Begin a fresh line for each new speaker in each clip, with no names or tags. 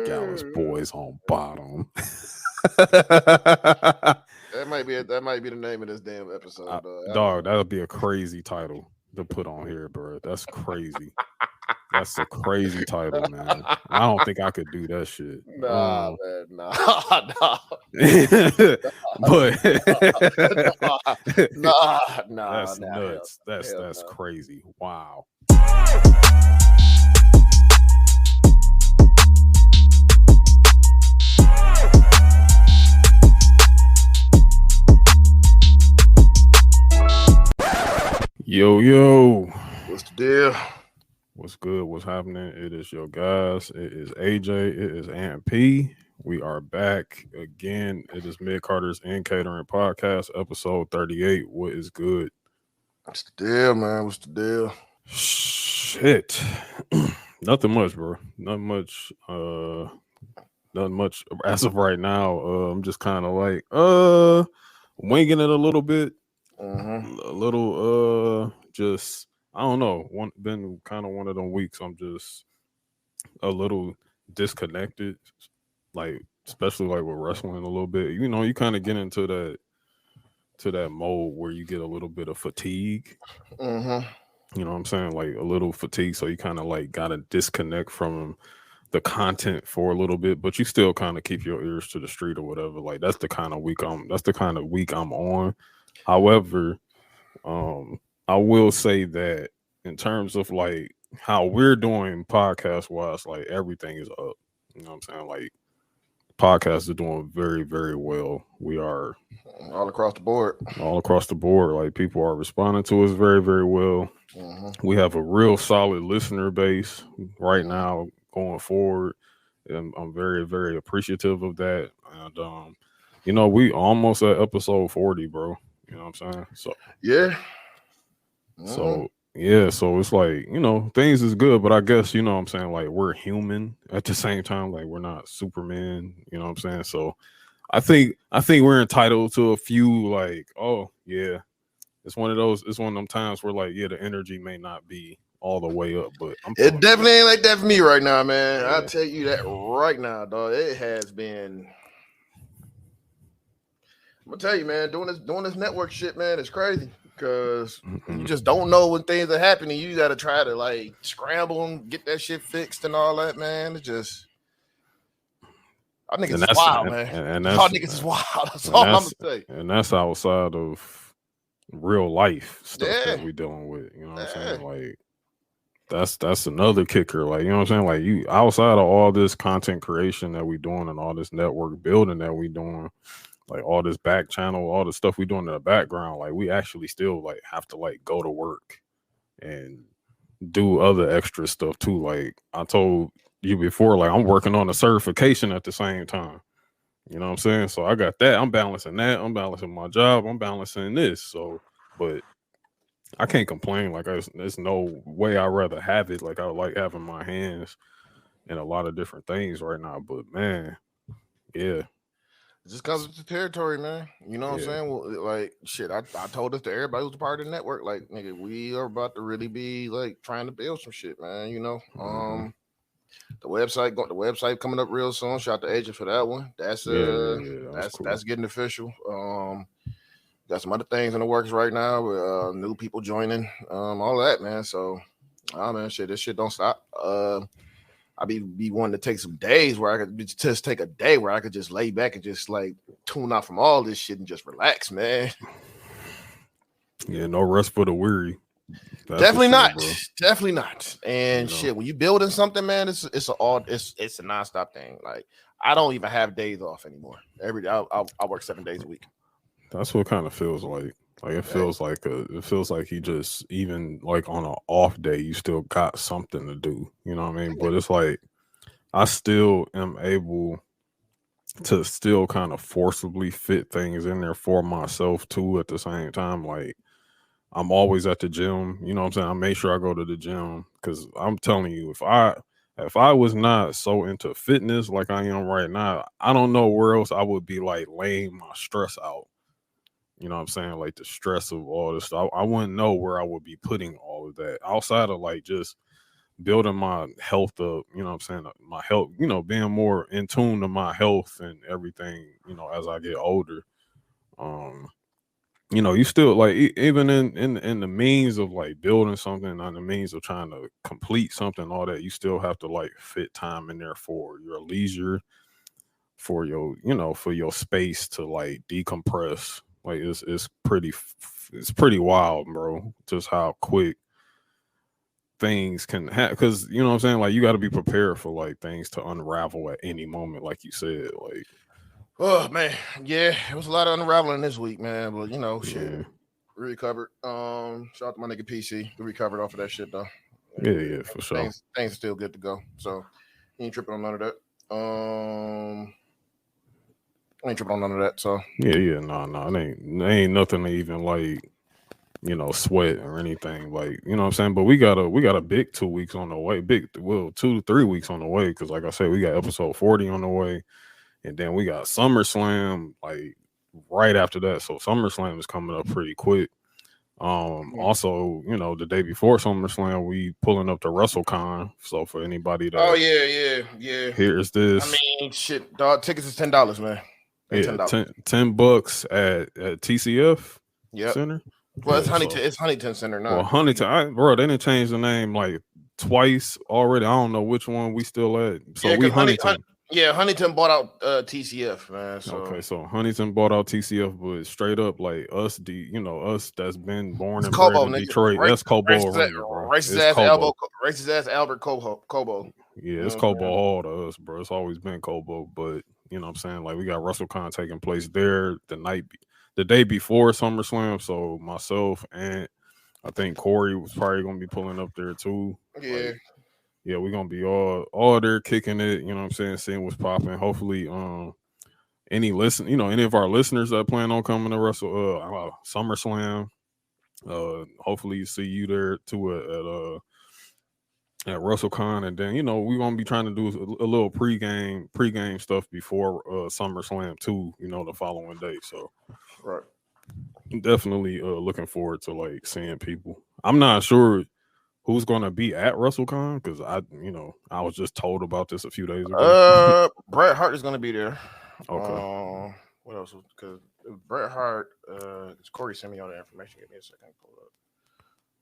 Gallus Boys on bottom.
That might be the name of this damn episode,
dog. That would be a crazy title to put on here, bro. That's crazy. That's a crazy title, man. I don't think I could do that shit.
Nah, man, nah.
But
nah,
that's nuts. That's crazy. Wow. Yo.
What's the deal?
What's good? What's happening? It is your guys. It is AJ. It is Aunt P. We are back again. It is Midcarders and Catering Podcast, episode 38. What is good?
What's the deal, man? What's the deal?
Shit. Nothing much, bro. Nothing much as of right now. I'm just kind of like winging it a little bit. A little just I don't know. Been kind of one of them weeks. I'm just a little disconnected, like especially like with wrestling a little bit. You know, you kind of get into that mode where you get a little bit of fatigue. You know what I'm saying? Like a little fatigue. So you kind of like gotta disconnect from the content for a little bit, but you still kind of keep your ears to the street or whatever. Like that's the kind of week I'm on. However, I will say that in terms of like how we're doing podcast wise, like everything is up. You know what I'm saying? Like podcasts are doing very, very well. We are
all across the board.
Like people are responding to us very, very well. We have a real solid listener base right now going forward. And I'm very, very appreciative of that. And you know, we almost at episode 40, bro. You know what I'm saying? So
yeah.
So it's like, you know, things is good, but I guess, you know what I'm saying, like we're human at the same time, like we're not Superman, you know what I'm saying? So I think we're entitled to a few like, oh yeah, it's one of them times where like, yeah, the energy may not be all the way up, but
it definitely ain't like that for me right now, man. Yeah. I'll tell you that right now, dog. It has been. I'm gonna tell you, man, doing this network shit, man, it's crazy because you just don't know when things are happening. You gotta try to like scramble and get that shit fixed and all that, man. It's just I think it's wild, man. And y'all niggas is wild. That's all I'm gonna say.
And that's outside of real life stuff that we dealing with. You know what I'm saying? Like that's another kicker. Like, you know what I'm saying? Like you outside of all this content creation that we doing and all this network building that we doing. Like all this back channel, all the stuff we doing in the background, like we actually still like have to like go to work and do other extra stuff too. Like I told you before, like I'm working on a certification at the same time. You know what I'm saying? So I got that. I'm balancing that. I'm balancing my job. I'm balancing this. So, but I can't complain. Like there's no way I'd rather have it. Like I like having my hands in a lot of different things right now. But man, yeah.
It just comes with the territory, man. You know what I'm saying? Well, like shit, I told this to everybody who's a part of the network. Like, nigga, we are about to really be like trying to build some shit, man. You know, the website coming up real soon. Shout out to Agent for that one. That's cool. That's getting official. Got some other things in the works right now with new people joining, all that, man. So, man, this shit don't stop. I be wanting to take some days where I could just take a day where I could just lay back and just like tune out from all this shit and just relax, man.
Yeah, no rest for the weary.
Definitely not. And shit, when you building something, man, it's a nonstop thing. Like I don't even have days off anymore. Every day I work 7 days a week.
That's what it kind of feels like. Like it feels like he just even like on an off day you still got something to do. You know what I mean? But it's like I still am able to still kind of forcibly fit things in there for myself too at the same time. Like I'm always at the gym. You know what I'm saying? I make sure I go to the gym because I'm telling you, if I was not so into fitness like I am right now, I don't know where else I would be like laying my stress out. You know what I'm saying? Like the stress of all this stuff. I wouldn't know where I would be putting all of that outside of like just building my health up, you know what I'm saying? My health, you know, being more in tune to my health and everything, you know, as I get older. You know, you still like even in the means of like building something, on the means of trying to complete something, all that, you still have to like fit time in there for your leisure, for your, you know, for your space to like decompress. Like it's pretty wild, bro. Just how quick things can happen, because you know what I'm saying, like you got to be prepared for like things to unravel at any moment, like you said. Like,
oh man, yeah, it was a lot of unraveling this week, man. But you know, shit,
yeah,
we recovered. Shout out to my nigga PC. We recovered off of that shit though.
yeah, for sure.
Things are still good to go. So he ain't tripping on none of that. I ain't tripping on none of that. So
Yeah, no, it ain't nothing to even like, you know, sweat or anything, like, you know what I'm saying. But we got a big 2 weeks on the way, 2 to 3 weeks on the way, because like I said, we got episode 40 on the way, and then we got SummerSlam like right after that. So SummerSlam is coming up pretty quick. Also, you know, the day before SummerSlam, we pulling up to WrestleCon. So for anybody that,
oh yeah.
here's this,
I mean, shit, dog. Tickets is $10, man. They
yeah,
$10.
$10 at TCF
Yep.
Center.
Well,
Yeah,
it's Huntington Center now.
well, Huntington, bro, they didn't change the name like twice already. I don't know which one we still at. So we Huntington.
Huntington bought out TCF, man. So.
Okay, so Huntington bought out TCF, but straight up like us, you know, us that's been born and
Kobo,
bred in
nigga.
Detroit. That's Cobo Arena, bro.
Racist ass Albert Kobo.
Yeah, it's Cobo Hall to us, bro. It's always been Cobo, but you know what I'm saying? Like we got WrestleCon taking place there the day before SummerSlam. So myself and I think Corey was probably gonna be pulling up there too.
Yeah.
Like, yeah, we're gonna be all there kicking it, you know what I'm saying, seeing what's popping. Hopefully, any of our listeners that plan on coming to SummerSlam, hopefully see you there too at WrestleCon, and then you know we're gonna be trying to do a little pregame stuff before SummerSlam too, you know, the following day. So
right,
definitely looking forward to like seeing people. I'm not sure who's gonna be at WrestleCon, because I was just told about this a few days
ago. Bret Hart is gonna be there.
Okay.
What else? Because Bret Hart, Corey sent me all the information. Give me a second. Pull it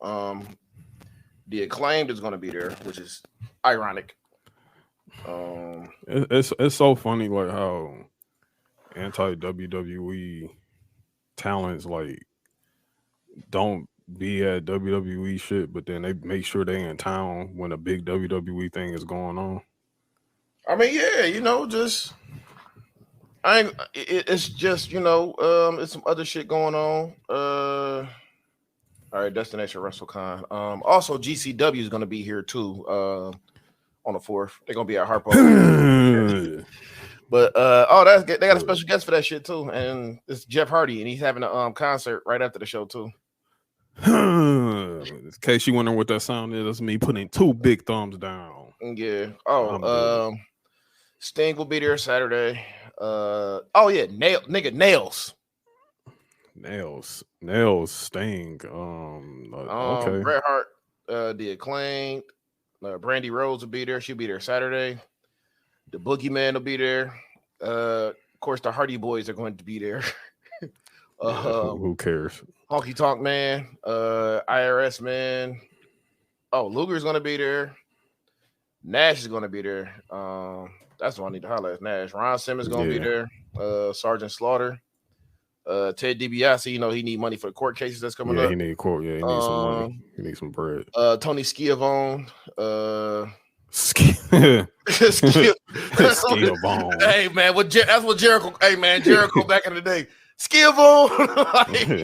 up. The Acclaimed is gonna be there, which is ironic.
It's so funny like how anti WWE talents like don't be at WWE shit, but then they make sure they in town when a big WWE thing is going on.
I mean, yeah, you know, it's just, you know, it's some other shit going on. All right, Destination WrestleCon. Also GCW is gonna be here too. On the 4th, they're gonna be at Harpo. But they got a special guest for that shit too, and it's Jeff Hardy, and he's having a concert right after the show too.
In case you wondering what that sound is, that's me putting 2 big thumbs down.
Yeah. Sting will be there Saturday.
Nails, Sting. Okay.
Bret Hart, the Acclaimed, Brandy Rhodes will be there. She'll be there Saturday. The Boogeyman will be there. Of course, the Hardy Boys are going to be there.
Who cares?
Honky Tonk Man, IRS Man. Oh, Luger's going to be there. Nash is going to be there. That's the one I need to highlight. Nash. Ron Simmons going to be there. Sergeant Slaughter. Ted DiBiase, you know, he need money for the court cases that's coming up.
Yeah, he need court. Yeah, he needs some money. He needs some bread.
Tony Schiavone.
Schiavone.
Hey man, that's what Jericho. Hey man, Jericho back in the day. Schiavone.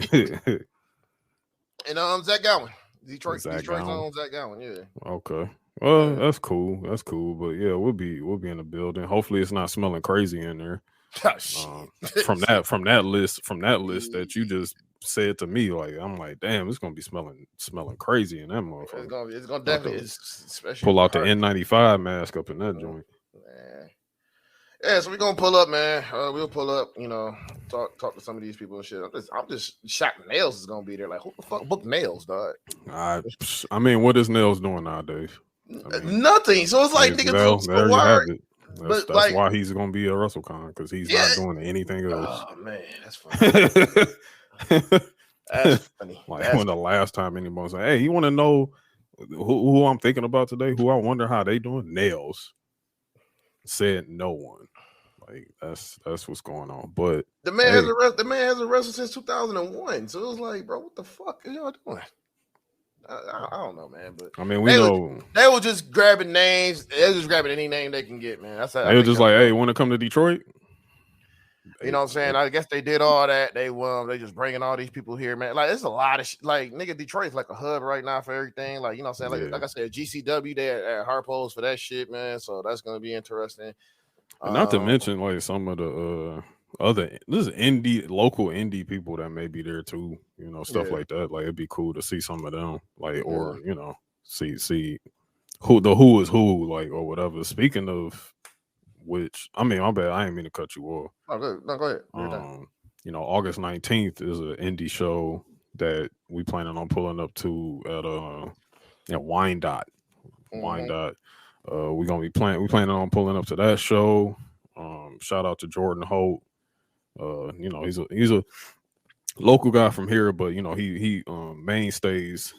And Zach Gowen. Detroit's own Zach Gowen. Yeah.
Okay. Well, that's cool. That's cool. But yeah, we'll be in the building. Hopefully, it's not smelling crazy in there. From that list that you just said to me, like I'm like, damn, it's gonna be smelling crazy in that motherfucker.
It's gonna definitely special.
Pull out the N95 mask up in that joint.
Yeah, so we're gonna pull up, man. We'll pull up, you know, talk to some of these people and shit. I'm just shocked Nails is gonna be there. Like, who the fuck booked Nails, dog?
I mean, what is Nails doing nowadays?
nothing. So it's like niggas.
There you have it. That's
like,
why he's gonna be a WrestleCon, because he's not doing anything else.
Oh man, that's funny. That's funny.
Like when the last time anyone said, "Hey, you want to know who I'm thinking about today? Who I wonder how they doing?" Nails said no one. Like that's what's going on. But
the man has a wrestled since 2001. So it was like, bro, what the fuck are y'all doing? I don't know, man. But
I mean, they
were just grabbing names. They were just grabbing any name they can get, man.
They were just like, "Hey, want to come to Detroit?"
You know what I'm saying? I guess they did all that. They just bringing all these people here, man. Like it's a lot of like nigga, Detroit's like a hub right now for everything. Like you know what I'm saying? Like I said, GCW they at Harpo's for that shit, man. So that's gonna be interesting.
And not to mention like some of the local indie people that may be there too. You know, stuff like that. Like it'd be cool to see some of them. Like or you know, see who is who, like or whatever. Speaking of which, I mean, my bad. I ain't mean to cut you off.
Oh, good. No, go ahead.
You know, August 19th is an indie show that we planning on pulling up to at Wyandotte. Wyandotte. We planning on pulling up to that show. Shout out to Jordan Holt. You know, he's a local guy from here, but you know, he mainstays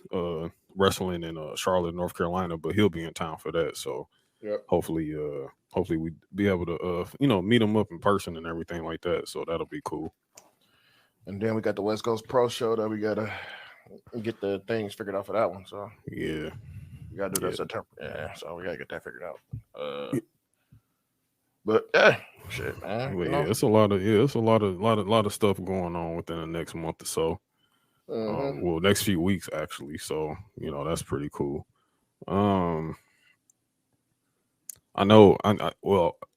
wrestling in Charlotte, North Carolina, but he'll be in town for that. So hopefully we be able to you know, meet him up in person and everything like that. So that'll be cool.
And then we got the West Coast Pro Show that we gotta get the things figured out for that one. So
yeah,
we gotta do that September. Yeah, so we gotta get that figured out. But yeah, shit, man.
But yeah, it's a lot of stuff going on within the next month or so. Well, next few weeks actually. So you know, that's pretty cool. I know. I'm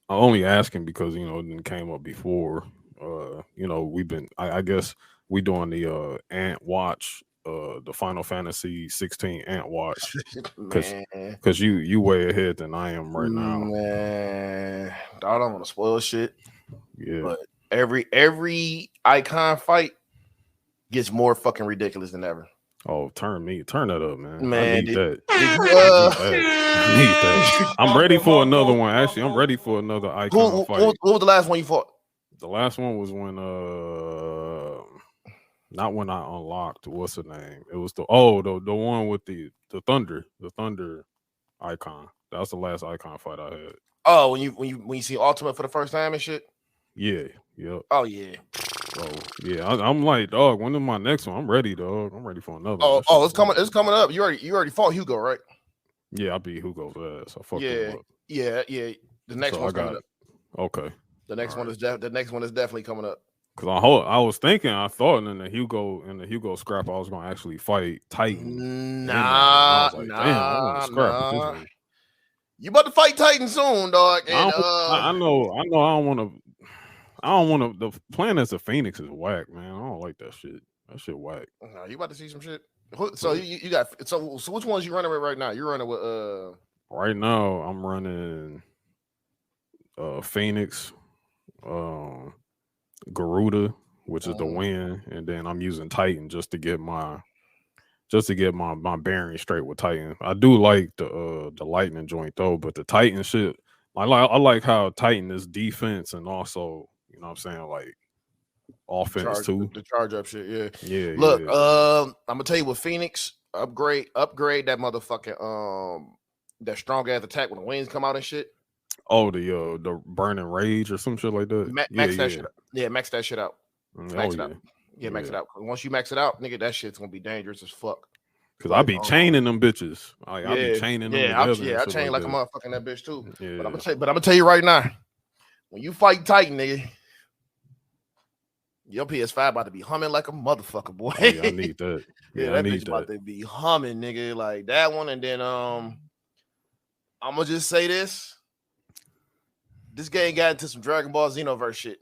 only asking because you know it came up before. You know, we've been. I guess we doing the Ant Watch, the Final Fantasy 16 Ant Watch, because you way ahead than I am right now.
Man, I don't want to spoil shit.
Yeah,
but every icon fight gets more fucking ridiculous than ever.
Oh, turn that up, man.
Man,
I need that. I need that. I'm ready for another one. Actually, I'm ready for another icon fight.
What was the last one you fought?
The last one was when not when I unlocked, what's the name? It was the one with the thunder icon. That was the last icon fight I had.
Oh, when you see Ultimate for the first time and shit?
Yeah, yep.
Oh yeah.
Oh yeah, I'm like, dog, when is my next one? I'm ready, dog. I'm ready for another.
It's coming up. You already fought Hugo, right?
Yeah, I beat Hugo's ass. I fucked him up.
Yeah. The next one's coming up.
Okay.
The next one is definitely coming up.
Cause I was thinking, I thought in the Hugo scrap I was gonna actually fight Titan.
Nah. You about to fight Titan soon, dog. And,
I know. I don't want to. The plan as a Phoenix is whack, man. I don't like that shit. That shit whack.
No, you about to see some shit. So you got so which ones you running with right now? You're running with
Right now I'm running Phoenix, Garuda, which is the win, and then I'm using Titan just to get my bearing straight with Titan. I do like the lightning joint though, but the Titan shit, I like how Titan is defense and also, you know what I'm saying, like offense too.
The charge up shit,
yeah.
Look, I'm gonna tell you with Phoenix, upgrade that motherfucking that strong ass attack when the wings come out and shit.
Oh, the burning rage or some shit like that.
Max that shit out. Yeah, max that shit out. Max it out. Yeah, max it out. Once you max it out, nigga, that shit's gonna be dangerous as fuck.
Cause I be chaining them bitches. I be chaining them.
I chain like a motherfucking that bitch too. Yeah. But I'm gonna tell you right now, when you fight Titan, nigga, your PS5 about to be humming like a motherfucker, boy.
Oh, yeah, I need that.
Yeah, that bitch about to be humming, nigga, like that one. And then I'm gonna just say this game got into some Dragon Ball Xenoverse shit.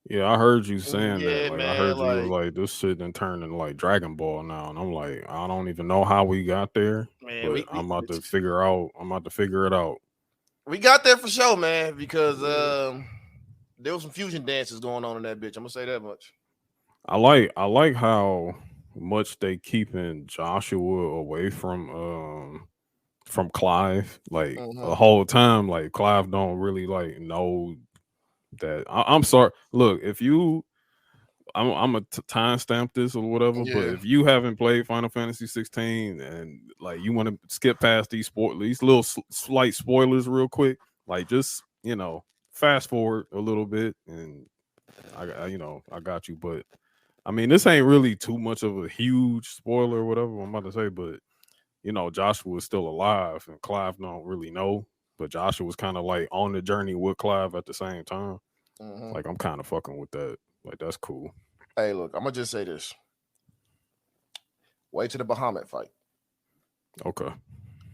Yeah, I heard you saying that. Like, man, I heard you was like, this shit done turned into like Dragon Ball now, and I'm like, I don't even know how we got there. Man, but I'm about to figure it out.
We got there for sure, man, because there was some fusion dances going on in that bitch. I'm gonna say that much.
I like how much they keeping Joshua away from from Clive. Like the whole time, like Clive don't really like know that. I'm sorry. Look, if you, I'm a timestamp this or whatever. But if you haven't played Final Fantasy 16 and like you want to skip past these little slight spoilers real quick, like just fast forward a little bit, and I got you. But I mean, this ain't really too much of a huge spoiler or whatever I'm about to say, but Joshua is still alive and Clive don't really know, but Joshua was kind of like on the journey with Clive at the same time. Like I'm kind of fucking with that. Like that's cool.
Hey, look, I'm gonna just say this. Wait to the Bahamut fight.
Okay.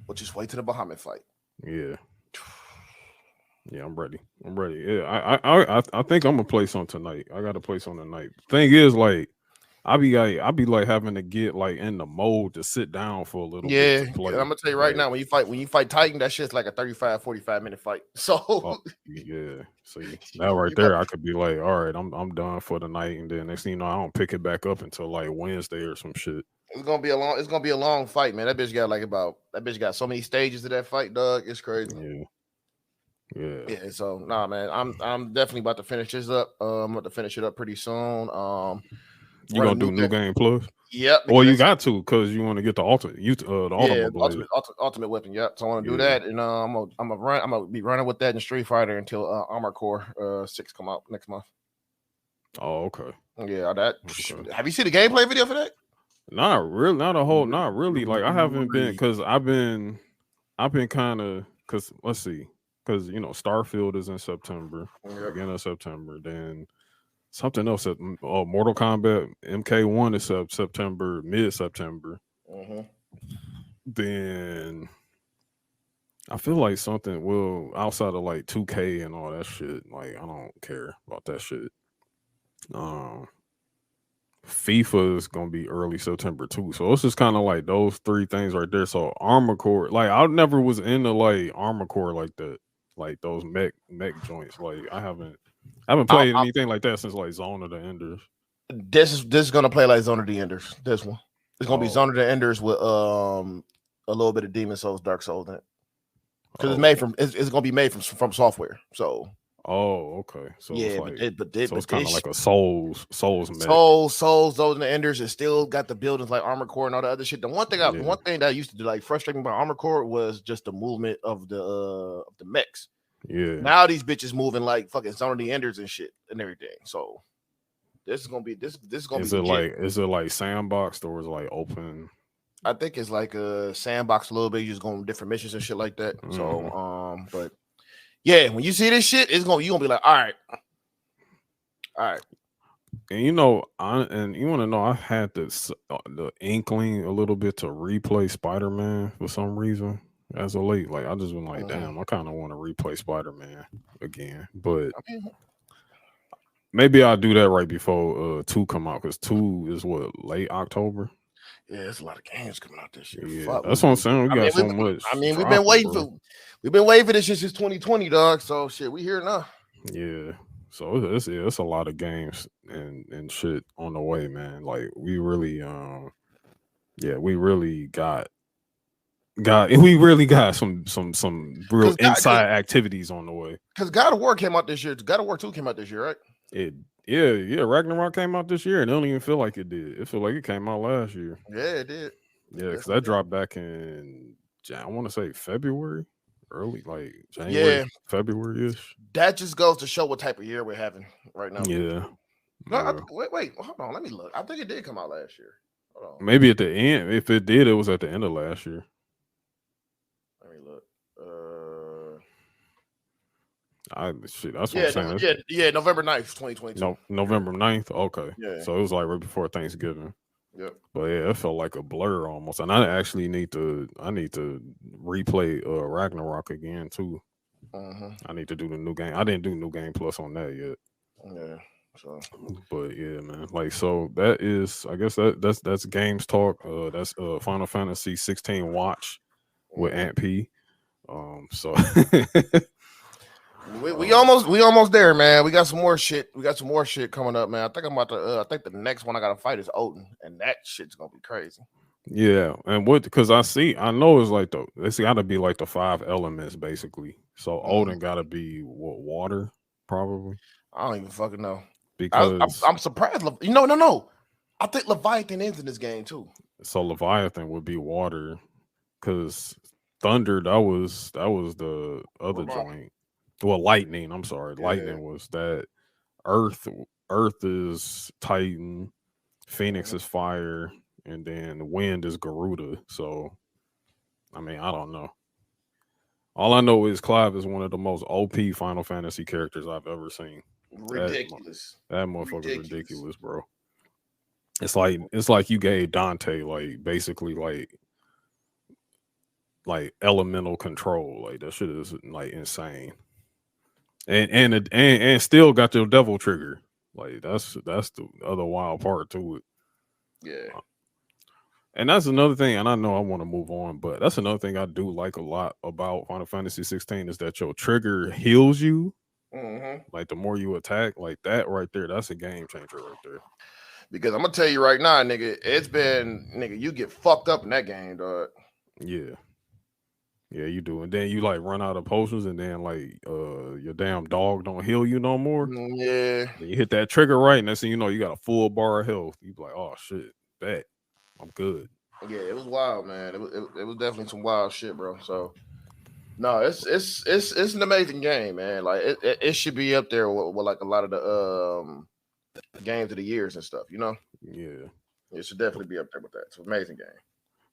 Well, just wait to the Bahamut fight.
Yeah. Yeah, I'm ready. Yeah, I think I'm gonna play some tonight. I gotta play some tonight. Thing is, like, I be like having to get like in the mode to sit down for a little bit to play.
I'm gonna tell you right now, when you fight Titan, that shit's like a 35-45 minute fight. So
yeah, see now right there, I could be like, all right, I'm done for the night, and then next thing you know, I don't pick it back up until like Wednesday or some shit.
It's gonna be a long fight, man. That bitch got so many stages of that fight, dog. It's crazy. Yeah. So nah, man, I'm definitely about to finish this up. I'm about to finish it up pretty soon.
You gonna do New Game Plus?
Yep.
Well, you got to because you want to get the ultimate
ultimate weapon. Yep. So I want to do that, and I'm gonna be running with that in Street Fighter until Armor Core 6 come out next month.
Oh, okay.
Yeah, that. Okay. Have you seen the gameplay video for that?
Not really. Not really. Like I haven't been because I've been kind of because let's see. Because Starfield is in September, beginning of September. Then something else at Mortal Kombat MK1 is September, mid-September. Then I feel like something outside of like 2K and all that shit. Like I don't care about that shit. FIFA is gonna be early September too. So it's just kind of like those three things right there. So Armor Core, like I never was into like Armor Core like that. Like those mech joints. Like I haven't played anything like that since like Zone of the Enders.
This is gonna play like Zone of the Enders. This one. It's gonna be Zone of the Enders with a little bit of Demon Souls, Dark Souls in it. Because it's gonna be made from software. So
okay. So
yeah,
it's it's kind of like a Souls mech.
Souls, those and the Enders. It still got the buildings like Armor Core and all the other shit. The one thing that I used to do like frustrating about Armor Core was just the movement of the mechs.
Yeah.
Now these bitches moving like fucking Zone of the Enders and shit and everything. So this is gonna be this is gonna
is
be.
Is it like sandboxed or is it like open?
I think it's like a sandbox a little bit. You just going different missions and shit like that. So but yeah, when you see this shit, you're gonna be like, all right.
And you want to know, I had the inkling a little bit to replay Spider-Man for some reason as of late. Like I just been like, damn, I kind of want to replay Spider-Man again, but maybe I'll do that right before 2 come out because 2 is late October.
Yeah, there's a lot of games coming out this year.
Yeah, that's what I'm saying. We got so much.
I mean, we've been waiting for this shit since 2020, dog. So shit, we here now.
Yeah. So it's a lot of games and shit on the way, man. Like we really got some real inside activities on the way.
Because God of War came out this year. God of War 2 came out this year, right?
Yeah. Ragnarok came out this year, and it don't even feel like it did. It feel like it came out last year.
Yeah, it did.
Yeah, because that dropped back in I want to say February, early like January, February-ish.
That just goes to show what type of year we're having right now.
Yeah.
No, wait, hold on. Let me look. I think it did come out last year. Hold on.
Maybe at the end. If it did, it was at the end of last year.
Let me look.
That's what I'm saying.
Yeah, November 9th, 2022.
No, November 9th. Okay.
Yeah.
So it was like right before Thanksgiving.
Yep.
But yeah, it felt like a blur almost. And I actually need to replay Ragnarok again too. I need to do the new game. I didn't do New Game Plus on that yet.
Yeah. So,
but yeah, man. Like, so that is, I guess that's games talk. That's Final Fantasy 16 watch with Aunt P. So
we almost there, man. We got some more shit. coming up, man. I think the next one I gotta fight is Odin, and that shit's gonna be crazy.
Yeah, and what? Because I know it's like it's got to be like the 5 elements basically. So
Mm,
Odin got to be what, water, probably,
I don't even fucking know.
because
I'm surprised. No. I think Leviathan is in this game too.
so Leviathan would be water, because thunder, that was the other
Ramon.
joint. Well, lightning. I'm sorry,
Yeah.
lightning was that. Earth, Earth is Titan. Phoenix
Mhm.
is fire, and then wind is Garuda. So I mean, I don't know. All I know is Clive is one of the most OP Final Fantasy characters I've ever seen.
Ridiculous.
That motherfucker's
Ridiculous.
ridiculous, bro. It's like you gave Dante like basically like elemental control. Like that shit is like insane. And still got your devil trigger. Like that's the other wild part to it.
Yeah.
And that's another thing, and I know I want to move on, but that's another thing I do like a lot about Final Fantasy 16 is that your trigger heals you.
Hmm.
Like the more you attack, like that right there, that's a game changer right there.
Because I'm gonna tell you right now, nigga, it's been nigga, you get fucked up in that game, dog.
Yeah. Yeah, you do. And then you like run out of potions, and then like your damn dog don't heal you no more.
Yeah.
Then you hit that trigger right, and next thing you know, you got a full bar of health. You be like, oh shit, bet I'm good.
Yeah, it was wild, man. It was definitely some wild shit, bro. So no, it's an amazing game, man. Like it should be up there with like a lot of the games of the years and stuff.
Yeah.
It should definitely be up there with that. It's an amazing game.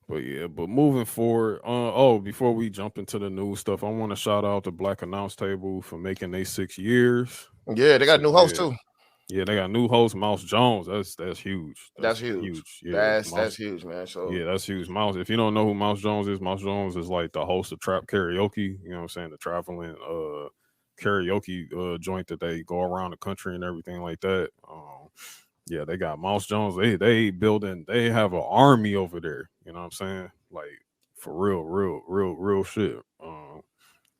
But yeah, but moving forward, oh, before we jump into the new stuff, I want to shout out the Black Announce Table for making they 6 years.
Yeah, they got
So,
new hosts
yeah,
too.
yeah, they got new host Mouse Jones. That's huge.
That's
That's
huge.
huge. Yeah,
That's
Mouse.
huge, man. So
Yeah, that's huge. Mouse. If you don't know who Mouse Jones is like the host of Trap Karaoke. You know what I'm saying? The traveling karaoke joint that they go around the country and everything like that. Yeah, they got Mouse Jones. They have an army over there. You know what I'm saying? Like for real shit.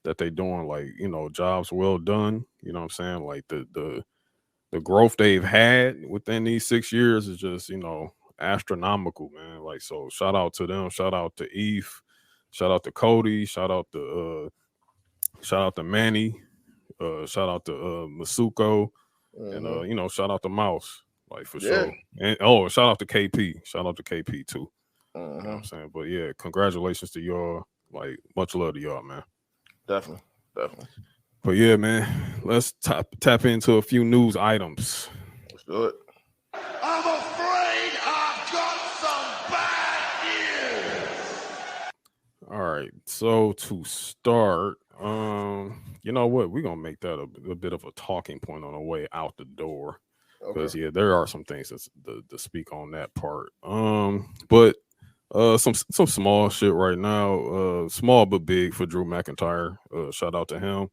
That they doing like, jobs well done. You know what I'm saying? Like the growth they've had within these 6 years is just, astronomical, man. Like, so shout out to them. Shout out to Eve. Shout out to Cody. Shout out to Manny. Shout out to Masuko. And
mhm.
shout out to Mouse. Like for
Yeah.
sure. And shout out to KP. Shout out to KP too. You know what I'm
Mhm.
saying? But yeah, congratulations to y'all. Like much love to y'all, man.
Definitely. Definitely.
But yeah, man, let's tap into a few news items.
Let's do it.
I'm afraid I've got some bad news.
All right. So to start, you know what? We're gonna make that a bit of a talking point on the way out the door.
Okay.
Because yeah, there are some things that's to speak on that part. But some small shit right now. Small but big for Drew McIntyre. Shout out to him.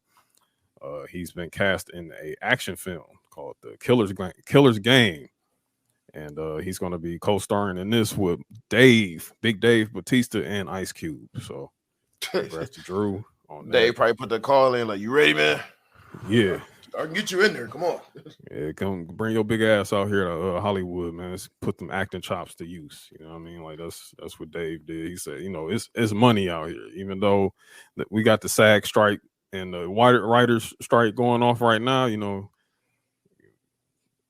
He's been cast in a action film called The Killer's Game, and he's going to be co-starring in this with Big Dave Batista, and Ice Cube. So, congrats to Drew on
They
that.
probably put the call in like, you ready, man?
Yeah,
I can get you in there. Come on.
yeah, come bring your big ass out here to Hollywood, man. Let's put them acting chops to use. You know what I mean? Like that's what Dave did. He said, it's money out here, even though we got the SAG strike and the writers strike going off right now.
Yeah,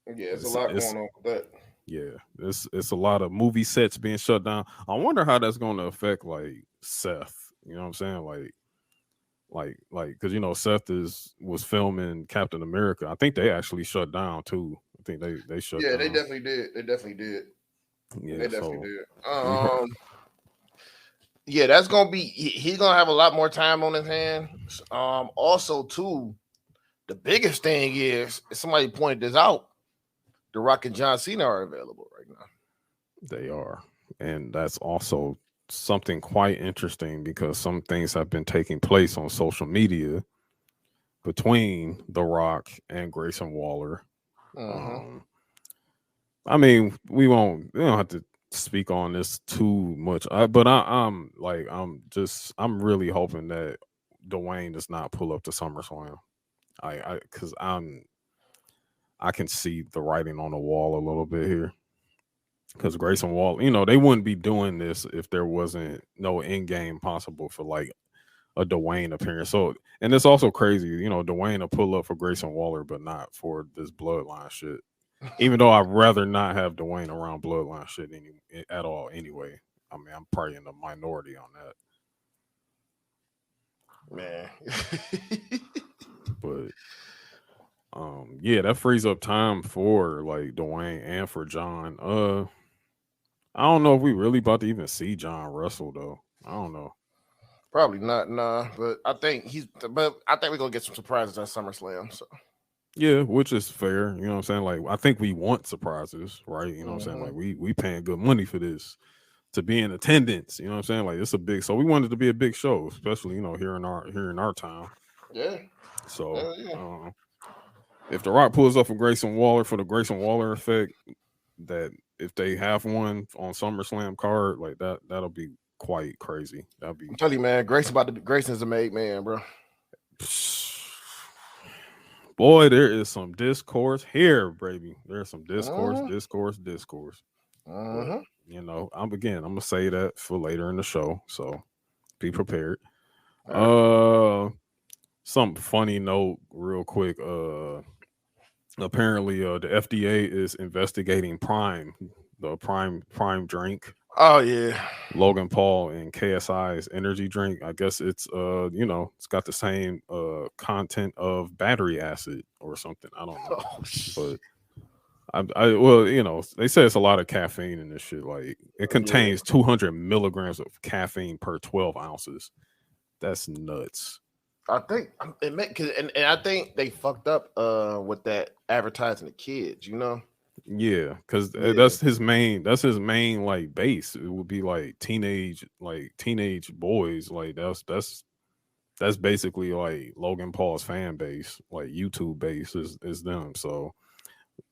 it's a lot
it's
going on with that.
yeah, it's a lot of movie sets being shut down. I wonder how that's going to affect like Seth. You know what I'm saying? Like because Seth was filming Captain America. I think they actually shut down too. I think they shut
Yeah, they
down.
definitely did. They definitely did. They
Yeah,
definitely
so
did.
we heard,
Yeah, that's gonna be. He's gonna have a lot more time on his hands. Also, too, the biggest thing is somebody pointed this out. The Rock and John Cena are available right now.
they are, and that's also something quite interesting because some things have been taking place on social media between The Rock and Grayson Waller.
Mm-hmm.
Um, I mean, we don't have to speak on this too much, but I'm really hoping that Dwayne does not pull up to SummerSlam. Because I can see the writing on the wall a little bit here. Because Grayson Waller, they wouldn't be doing this if there wasn't no end game possible for like a Dwayne appearance. So, and it's also crazy, Dwayne will pull up for Grayson Waller, but not for this bloodline shit. Even though I'd rather not have Dwayne around bloodline shit at all anyway. I mean, I'm probably in the minority on that.
Man.
But yeah, that frees up time for like Dwayne and for John. I don't know if we really about to even see John wrestle though. I don't know.
Probably not, nah. But I think we're gonna get some surprises at SummerSlam. So
yeah, which is fair. You know what I'm saying? Like I think we want surprises, right? You know what I'm saying? Like we paying good money for this to be in attendance. You know what I'm saying? Like it's a big, so we wanted to be a big show, especially here in our town.
Yeah.
So if The Rock pulls up for Grayson Waller for the Grayson Waller effect, that if they have one on SummerSlam card, like that'll be quite crazy. That'll be.
I'm telling you, man, Grayson's a made man, bro.
Boy, there is some discourse here, baby. There's some discourse. But, I'm gonna say that for later in the show, so be prepared. Some funny note, real quick. Apparently, the FDA is investigating Prime, the Prime drink.
Oh yeah,
Logan Paul and KSI's energy drink. I guess it's it's got the same content of battery acid or something. I don't know, but they say it's a lot of caffeine in this shit. Like it contains 200 milligrams of caffeine per 12 ounces. That's nuts.
I think and I think they fucked up with that advertising to kids.
Yeah, because that's his main like base. It would be like teenage boys. Like that's basically like Logan Paul's fan base, like YouTube base is them. So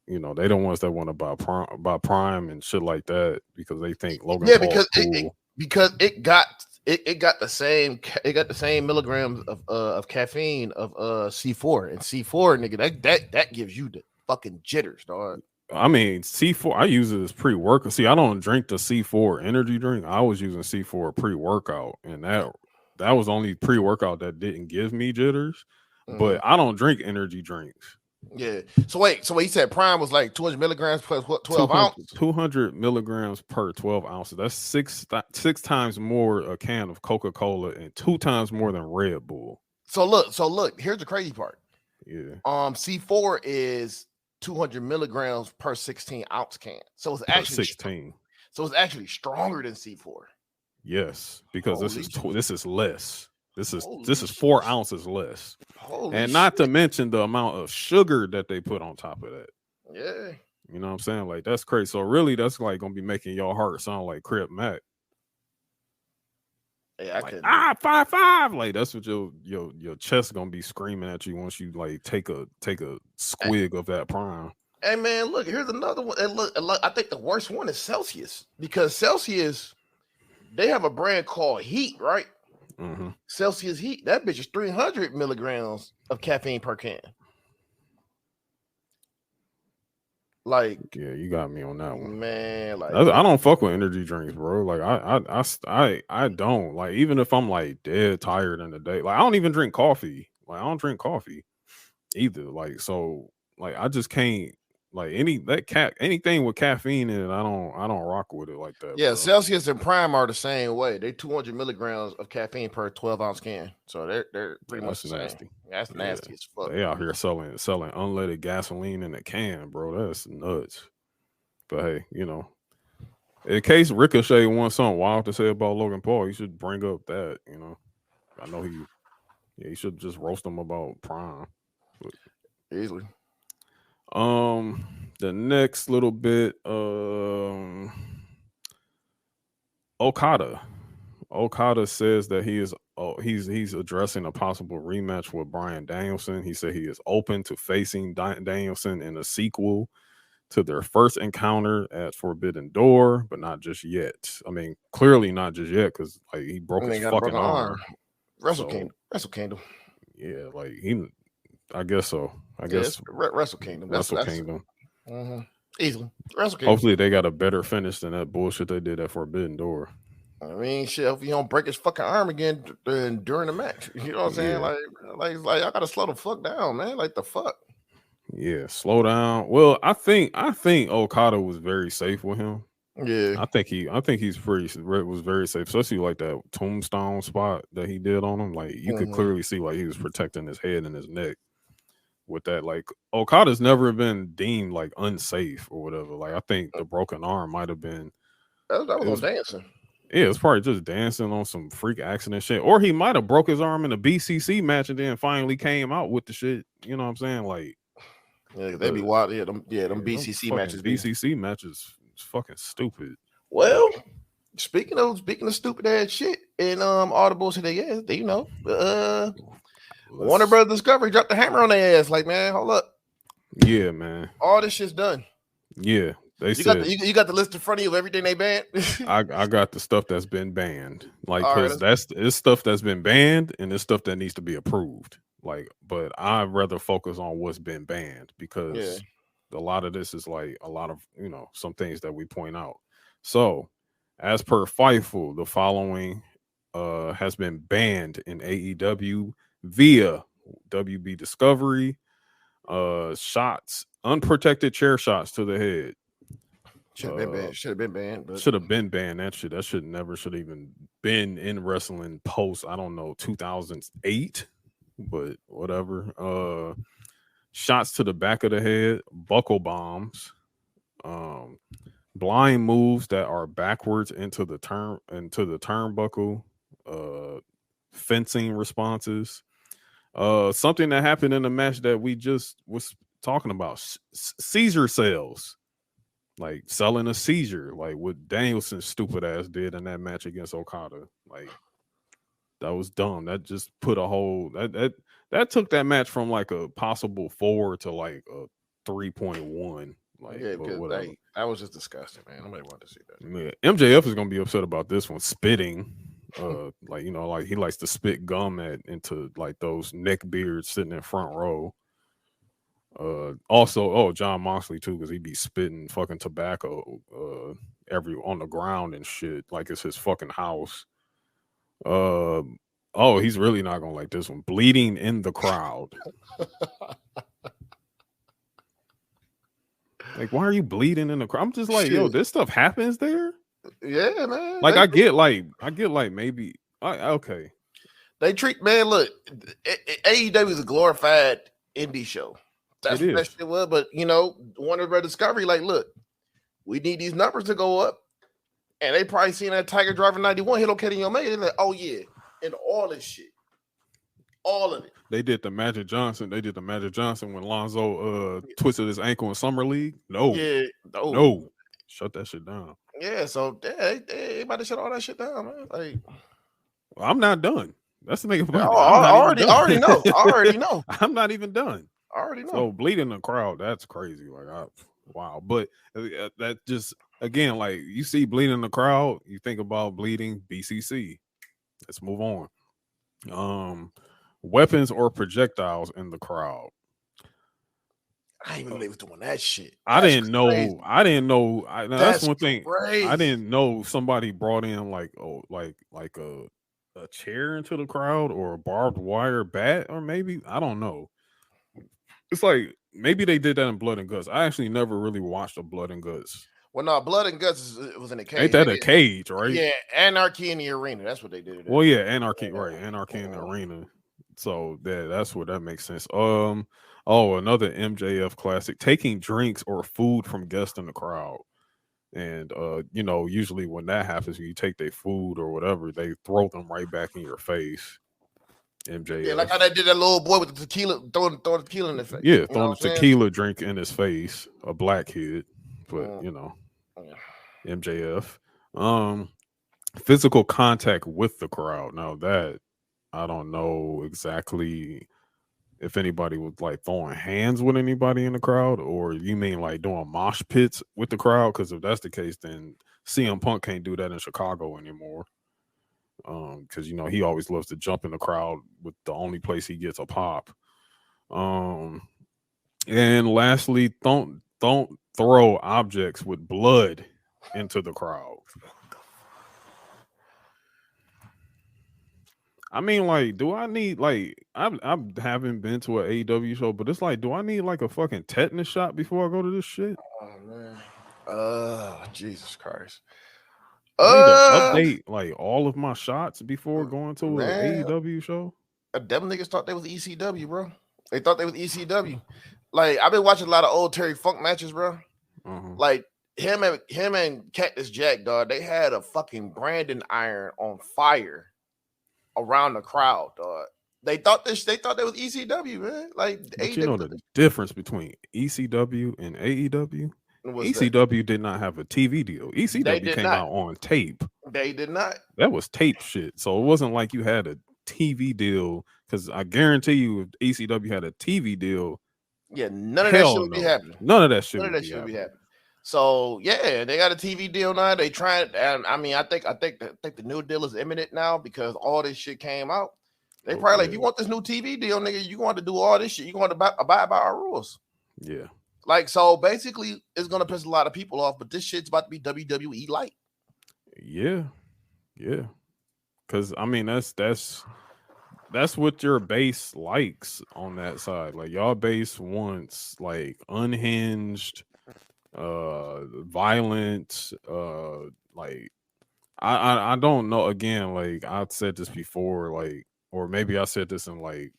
they don't want us that want to buy Prime and shit like that because they think Logan Paul's cool.
Because it got the same milligrams of caffeine of C4, and C4, nigga, that gives you the fucking jitters, dog.
I mean, C4, I use it as pre-workout. See, I don't drink the C4 energy drink. I was using C4 pre-workout, and that was only pre-workout that didn't give me jitters. But I don't drink energy drinks.
Yeah. So he said Prime was like 200 milligrams plus what, 12 ounces?
200 milligrams per 12 ounces. That's six times more a can of Coca-Cola and 2 times more than Red Bull.
So look, here's the crazy part.
Yeah.
C4 is 200 milligrams per 16 ounce can. So it's actually
16.
So it's actually stronger than C4.
Yes, because this is less. This is 4 ounces less. And not to mention the amount of sugar that they put on top of that.
Yeah.
You know what I'm saying? Like that's crazy. So really that's like gonna be making your heart sound like Crip Mac.
Yeah,
like, 5-5. Like that's what your chest gonna be screaming at you once you like take a squig of that Prime.
Hey man, look, here's another one. And look, I think the worst one is Celsius, because Celsius, they have a brand called Heat, right?
Mm-hmm.
Celsius Heat, that bitch is 300 milligrams of caffeine per can. Like,
yeah, you got me on that one,
man. Like,
I don't fuck with energy drinks, bro. Like, I don't, like, even if I'm like dead tired in the day, like I don't even drink coffee. Like, I don't drink coffee either. Like, so, like, I just can't. Like anything with caffeine in it, I don't rock with it like that.
Yeah,
bro.
Celsius and Prime are the same way. They 200 milligrams of caffeine per 12 ounce can, so they're pretty much the same.
Nasty.
That's nasty as fuck.
They out here selling unleaded gasoline in a can, bro. That's nuts. But hey, in case Ricochet wants something wild to say about Logan Paul, you should bring up that. I know he should just roast him about Prime. But,
easily.
The next little bit, Okada says that he's addressing a possible rematch with Bryan Danielson. He said he is open to facing Danielson in a sequel to their first encounter at Forbidden Door, but not just yet. I mean, clearly not just yet, because like he broke his fucking arm.
Wrestle Kingdom.
Yeah, like I guess so. I guess
Wrestle Kingdom.
Wrestle Kingdom.
Mm-hmm. Easily. Wrestle Kingdom.
Hopefully they got a better finish than that bullshit they did at Forbidden Door.
I mean, shit, if you don't break his fucking arm again during the match. You know what I'm saying? Like I gotta slow the fuck down, man. Like the fuck.
Yeah, slow down. Well, I think Okada was very safe with him.
Yeah,
I think he's was very safe, especially like that tombstone spot that he did on him. Like you could clearly see like he was protecting his head and his neck with that. Like Okada's never been deemed like unsafe or whatever. Like I think the broken arm might have been
that was dancing.
Yeah, it's probably just dancing on some freak accident shit, or he might have broke his arm in a BCC match and then finally came out with the shit. You know what I'm saying? Like,
yeah, they be wild. Yeah, them BCC matches.
BCC matches is fucking stupid.
Well, speaking of stupid ass shit and all the bullshit Warner Brothers Discovery dropped the hammer on their ass. Like, man, hold up.
Yeah, man.
All this shit's done.
Yeah.
You got the list in front of you of everything they banned.
I got the stuff that's been banned, like because it's stuff that's been banned and it's stuff that needs to be approved. Like, but I'd rather focus on what's been banned because a lot of this is like a lot of some things that we point out. So, as per Fightful, the following has been banned in AEW via WB Discovery. Shots, unprotected chair shots to the head.
Should have been banned.
Should have been banned. That should even been in wrestling post. I don't know 2008, but whatever. Shots to the back of the head, buckle bombs, blind moves that are backwards into the turnbuckle, fencing responses. Something that happened in the match that we just was talking about, seizure sales. Like selling a seizure, like what Danielson's stupid ass did in that match against Okada. Like that was dumb. That just put a whole that took that match from like a possible 4 to like a 3.1. Like
that was just disgusting, man. Nobody wanted to see that.
Yeah, MJF is gonna be upset about this one. Spitting, like like he likes to spit gum into like those neck beards sitting in front row. Also, John Moxley too, because he be spitting fucking tobacco on the ground and shit like it's his fucking house. He's really not gonna like this one. Bleeding in the crowd. Like, why are you bleeding in the crowd? I'm just like, yo, this stuff happens there.
Yeah, man.
Like, I get like maybe okay.
They treat look, AEW is a glorified indie show. That's what that shit was, but Warner Brothers Discovery, like, look, we need these numbers to go up, and they probably seen that Tiger Driver 91 hit on Kenny Omega. They're like, oh yeah, and all this shit, all of it.
They did the Magic Johnson when Lonzo twisted his ankle in Summer League. No, shut that shit down.
Yeah, so they about to shut all that shit down, man. Like,
well, I'm not done. That's the thing about it.
I already know.
I'm not even done.
I already know.
So bleeding the crowd, that's crazy. Like, wow. But that just, again, like you see bleeding the crowd, you think about bleeding BCC. Let's move on. Weapons or projectiles in the crowd.
I didn't even know they was doing that shit.
I didn't know. That's one thing.
Crazy.
I didn't know somebody brought in like a chair into the crowd or a barbed wire bat, or maybe, I don't know. It's like maybe they did that in Blood and Guts. I actually never really watched a Blood and Guts.
Well, no, Blood and Guts was in a cage.
Ain't that a cage, right?
Yeah, Anarchy in the Arena. That's what they did.
Well, yeah, Anarchy, right? Anarchy in the Arena. So that's where that makes sense. Another MJF classic: taking drinks or food from guests in the crowd. And usually when that happens, you take their food or whatever, they throw them right back in your face. MJF.
Yeah, like how they did that little boy with the tequila, throwing tequila in his face.
Yeah, throwing the tequila drink in his face, a black kid. But MJF. Physical contact with the crowd. Now that I don't know exactly if anybody was like throwing hands with anybody in the crowd, or you mean like doing mosh pits with the crowd? Because if that's the case, then CM Punk can't do that in Chicago anymore. Because he always loves to jump in the crowd with the only place he gets a pop. And lastly, throw objects with blood into the crowd. I mean, like, do I need like I haven't been to an AEW show, but it's like, do I need like a fucking tetanus shot before I go to this shit?
Oh man. Jesus Christ.
I need to update like all of my shots before going to an AEW show.
Them niggas thought they was ECW, bro. They thought they was ECW. Like, I've been watching a lot of old Terry Funk matches, bro. Like him and Cactus Jack, dog. They had a fucking branding iron on fire around the crowd, dog. They thought they was ECW, man. Like,
but AEW, you know the difference between ECW and AEW. ECW did not have a TV deal. ECW came out on tape.
They did not.
That was tape shit. So it wasn't like you had a TV deal. Because I guarantee you, if ECW had a TV deal,
yeah, none of that shit would be happening.
None of that shit would be happening.
So yeah, they got a TV deal now. They trying, and I mean, I think the new deal is imminent now because all this shit came out. They probably like, if you want this new TV deal, nigga, you want to do all this shit. You want to abide by our rules.
Yeah.
Like, so basically, it's gonna piss a lot of people off. But this shit's about to be WWE light.
Yeah, yeah. Because I mean, that's what your base likes on that side. Like, y'all base wants like unhinged, violent, like I don't know. Again, like I've said this before, like, or maybe I said this in like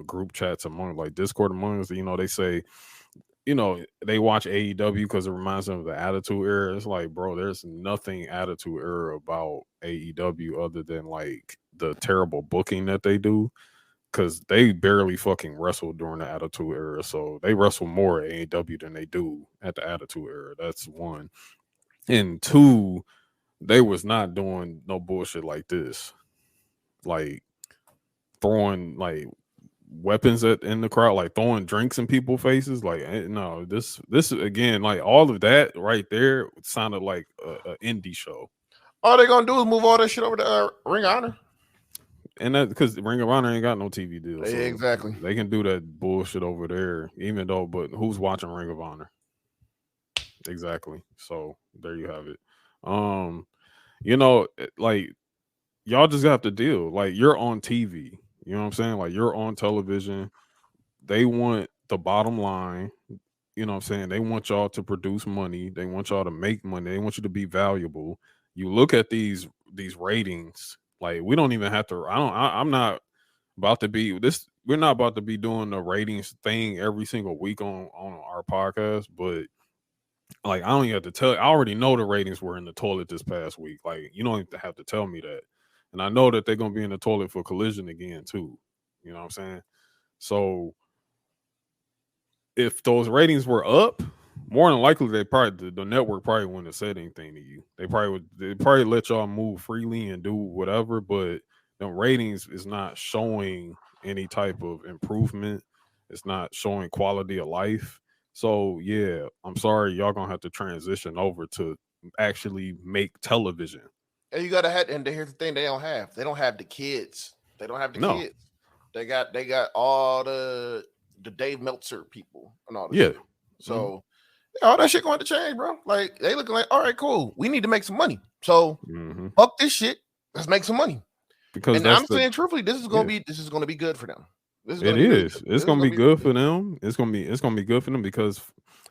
group chats among like Discord among us. You know, they say, you know, they watch AEW because it reminds them of the Attitude Era. It's like, bro, there's nothing Attitude Era about AEW other than like the terrible booking that they do. Because they barely fucking wrestled during the Attitude Era. So they wrestle more at AEW than they do at the Attitude Era. That's one. And two, they was not doing no bullshit like this. Like throwing like weapons in the crowd, like throwing drinks in people's faces. Like, no, this again, like all of that right there sounded like a indie show.
All they're gonna do is move all that shit over to Ring of Honor.
And that because Ring of Honor ain't got no TV deal. So
exactly.
They can do that bullshit over there, even though, but who's watching Ring of Honor? Exactly. So there you have it. You know, like y'all just have to deal. Like, you're on TV. You know what I'm saying? Like, you're on television. They want the bottom line. You know what I'm saying? They want y'all to produce money. They want y'all to make money. They want you to be valuable. You look at these ratings. Like, we don't even have to. I'm not about to be this. We're not about to be doing the ratings thing every single week on our podcast. But like, I don't even have to tell. I already know the ratings were in the toilet this past week. Like, you don't even have to tell me that. And I know that they're gonna be in the toilet for Collision again too. You know what I'm saying? So if those ratings were up, more than likely the network probably wouldn't have said anything to you. They probably let y'all move freely and do whatever, but the ratings is not showing any type of improvement. It's not showing quality of life. So yeah, I'm sorry, y'all gonna have to transition over to actually make television.
And you gotta have, and here's the thing: they don't have the kids. They don't have the kids. They got all the Dave Meltzer people and all that.
Yeah.
Shit. So all that shit going to change, bro. Like, they looking like, all right, cool. We need to make some money. So fuck this shit. Let's make some money.
Because
I'm saying truthfully, this is gonna be good for them.
It's gonna be good for them. It's gonna be good for them because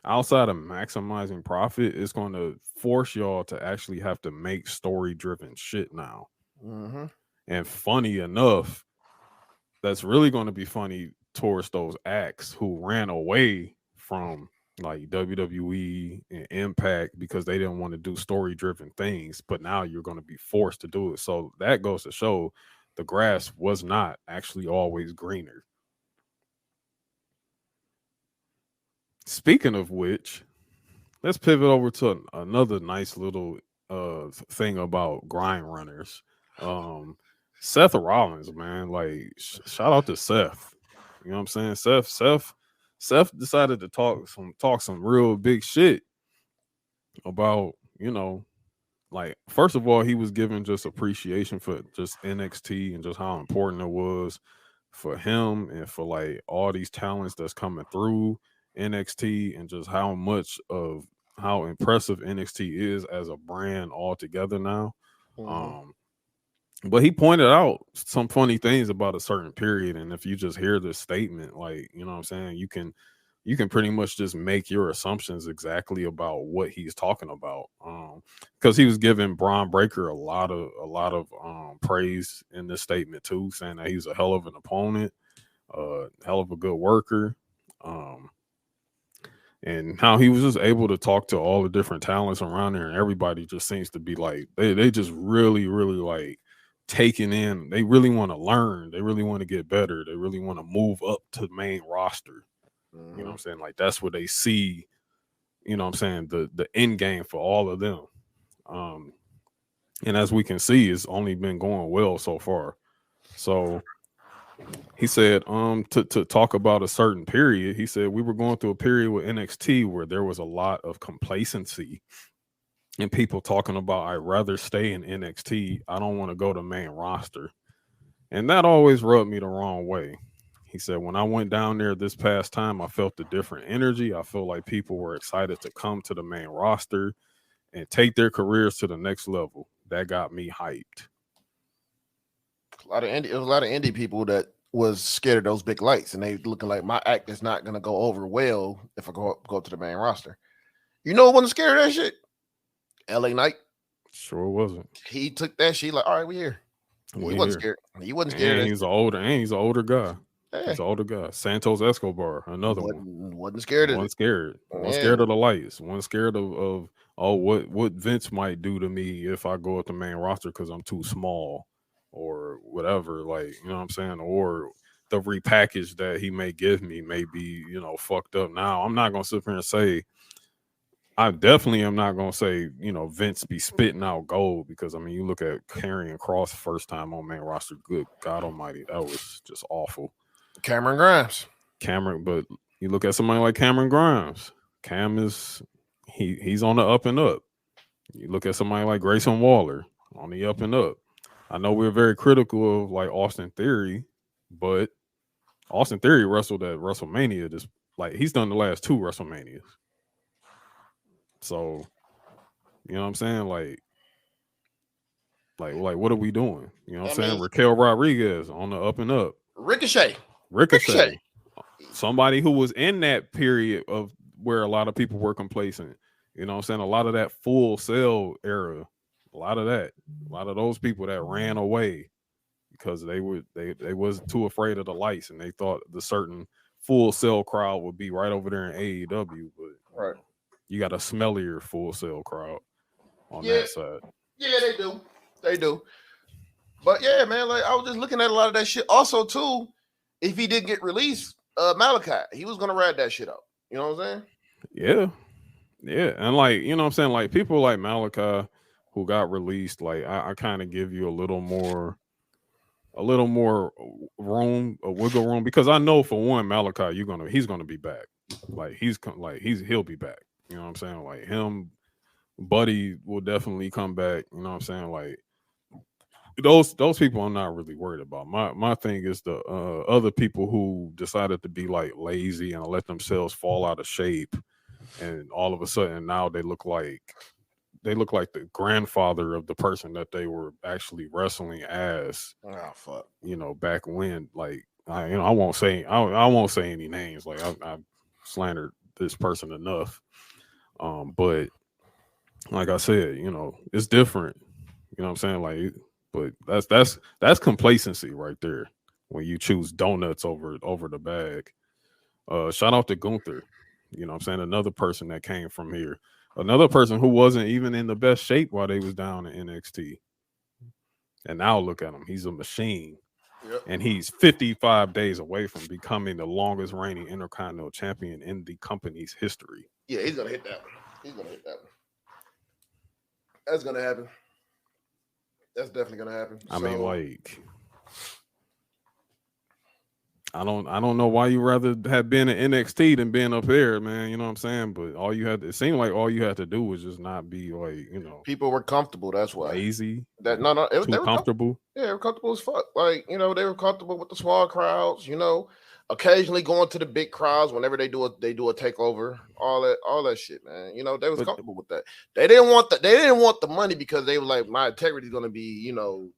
outside of maximizing profit, it's gonna force y'all to actually have to make story-driven shit now. And funny enough, that's really gonna be funny towards those acts who ran away from like WWE and Impact because they didn't want to do story-driven things, but now you're going to be forced to do it. So that goes to show the grass was not actually always greener. Speaking of which, let's pivot over to another nice little thing about grind runners. Seth Rollins, man, like shout out to Seth. You know what I'm saying? Seth decided to talk some real big shit about, you know, like, first of all, he was giving just appreciation for just NXT and just how important it was for him and for like all these talents that's coming through. NXT and just how impressive NXT is as a brand altogether now. But he pointed out some funny things about a certain period, and if you just hear this statement, like, you know what I'm saying, you can pretty much just make your assumptions exactly about what he's talking about. Because he was giving Braun Breaker a lot of praise in this statement too, saying that he's a hell of an opponent, hell of a good worker, and how he was just able to talk to all the different talents around there, and everybody just seems to be like they just really like taking in. They really want to learn. They really want to get better. They really want to move up to the main roster. You know what I'm saying? Like, that's what they see, you know what I'm saying, the end game for all of them. And as we can see, it's only been going well so far. So he said, to talk about a certain period, he said we were going through a period with NXT where there was a lot of complacency and people talking about, I'd rather stay in NXT. I don't want to go to main roster. And that always rubbed me the wrong way. He said, when I went down there this past time, I felt a different energy. I felt like people were excited to come to the main roster and take their careers to the next level. That got me hyped.
There was a lot of indie people that was scared of those big lights, and they looking like my act is not going to go over well if I go up to the main roster. You know who wasn't scared of that shit? LA Knight.
Sure wasn't.
He took that shit like, all right, we here. He wasn't scared. He wasn't scared.
And he's an older guy. Yeah. He's an older guy. Santos Escobar, another one.
Wasn't scared.
Wasn't scared. Wasn't scared of the lights. Wasn't scared of what Vince might do to me if I go at the main roster because I'm too small or whatever. Like, you know what I'm saying? Or the repackage that he may give me may be, you know, fucked up. Now, I'm not gonna sit here and say, I definitely am not going to say, you know, Vince be spitting out gold, because, I mean, you look at Karrion Kross first time on main roster, good God almighty, that was just awful.
Cameron Grimes.
But you look at somebody like Cameron Grimes. Cam is, he's on the up and up. You look at somebody like Grayson Waller on the up and up. I know we're very critical of, like, Austin Theory, but Austin Theory wrestled at WrestleMania. Just like, he's done the last 2 WrestleManias. So, you know what I'm saying? Like, what are we doing? You know what I'm saying? Raquel Rodriguez on the up and up.
Ricochet.
Somebody who was in that period of where a lot of people were complacent. You know what I'm saying? A lot of that Full Sail era. A lot of those people that ran away because they wasn't too afraid of the lights, and they thought the certain Full Sail crowd would be right over there in AEW, but
right.
You got a smellier Full Sail crowd on that side.
Yeah, they do. But yeah, man, like, I was just looking at a lot of that shit. Also, too, if he didn't get released, Malachi, he was gonna ride that shit out. You know what I'm
saying? Yeah, and, like, you know what I'm saying, like, people like Malachi who got released, like, I kind of give you a little more room, a wiggle room, because I know, for one, Malachi, he's gonna be back. Like, he'll be back. You know what I'm saying? Like, him, Buddy will definitely come back. You know what I'm saying? Like, those people I'm not really worried about. My thing is the other people who decided to be, like, lazy and let themselves fall out of shape, and all of a sudden now they look like the grandfather of the person that they were actually wrestling as.
Oh fuck!
You know, back when, like, I won't say any names. Like, I slandered this person enough. But like I said, you know, it's different. You know what I'm saying? Like, but that's complacency right there when you choose donuts over the bag. Shout out to Gunther. You know what I'm saying? Another person that came from here. Another person who wasn't even in the best shape while they was down in NXT. And now look at him. He's a machine. Yep. And he's 55 days away from becoming the longest reigning Intercontinental Champion in the company's history.
Yeah, he's gonna hit that one. That's gonna happen. That's definitely gonna happen.
I mean, like, I don't know why you rather have been in NXT than being up there, man. You know what I'm saying? But it seemed like all you had to do was just not be, like, you know,
people were comfortable. That's why.
Lazy.
They were
comfortable.
Yeah, they were comfortable as fuck. Like, you know, they were comfortable with the small crowds. You know, occasionally going to the big crowds whenever they do a takeover, all that shit, man. You know, they was comfortable with that. They didn't want the money because they were like, my integrity is gonna be, you know.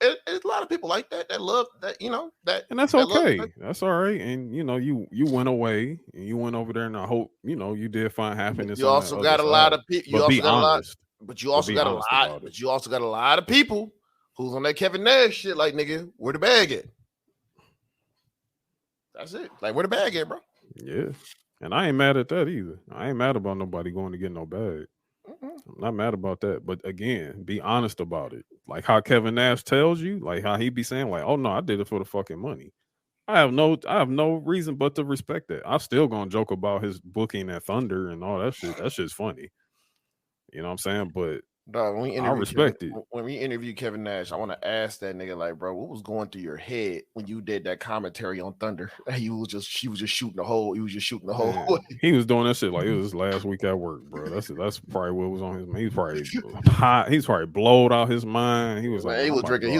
It's a lot of people like that love that, you know, that,
and that's okay. That's all right. And you know, you went away and you went over there, and I hope you know you did find happiness.
You also got a lot of people. You also got a lot, but you also got a lot. But you also got a lot of people who's on that Kevin Nash shit. Like, nigga, where the bag at? That's it. Like, where the bag at, bro?
Yeah, and I ain't mad at that either. I ain't mad about nobody going to get no bag. I'm not mad about that. But again, be honest about it. Like how Kevin Nash tells you, like how he be saying, like, "Oh no, I did it for the fucking money." I have no reason but to respect that. I'm still gonna joke about his booking at Thunder and all that shit. That shit's funny. You know what I'm saying? But
dog,
I respect it.
When we interview Kevin Nash, I want to ask that nigga, like, bro, what was going through your head when you did that commentary on Thunder? He was just shooting the hole. He was just shooting the hole.
He was doing that shit like it was his last week at work, bro. That's probably what was on his mind. He's probably hot. He's probably blowed out his mind. He was like,
he was drinking.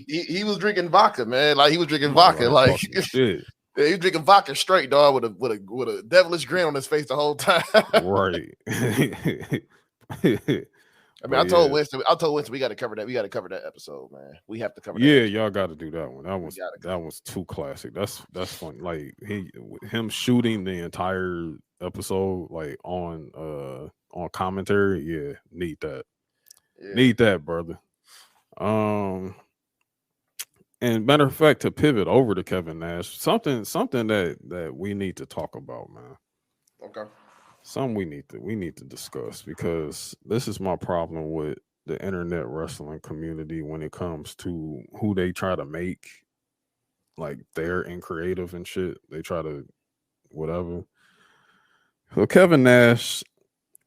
He was drinking vodka, man. Like he was drinking vodka, like shit. Yeah, he was drinking vodka straight, dog, with a devilish grin on his face the whole time.
Right.
I mean, I told Winston we got to cover that. We got to cover that episode, man. We have to cover that.
Yeah, y'all got to do that one. That was too classic. That's funny. Like him shooting the entire episode like on commentary. Yeah, need that. Yeah. Need that, brother. And matter of fact, to pivot over to Kevin Nash, something that we need to talk about, man.
Okay.
Something we need to discuss, because this is my problem with the internet wrestling community when it comes to who they try to make like they're in creative and shit. They try to whatever. So Kevin Nash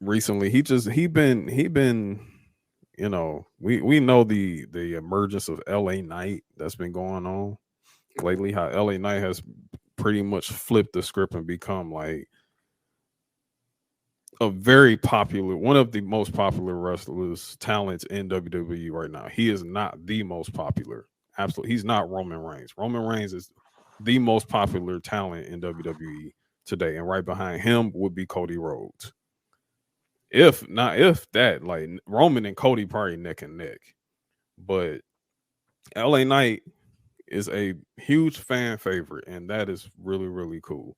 recently, he been you know, we know the emergence of LA Knight that's been going on lately, how LA Knight has pretty much flipped the script and become like a very popular, one of the most popular wrestlers, talents in WWE right now. He is not the most popular. Absolutely. He's not Roman Reigns. Roman Reigns is the most popular talent in WWE today. And right behind him would be Cody Rhodes. If that, like Roman and Cody probably neck and neck. But LA Knight is a huge fan favorite, and that is really, really cool.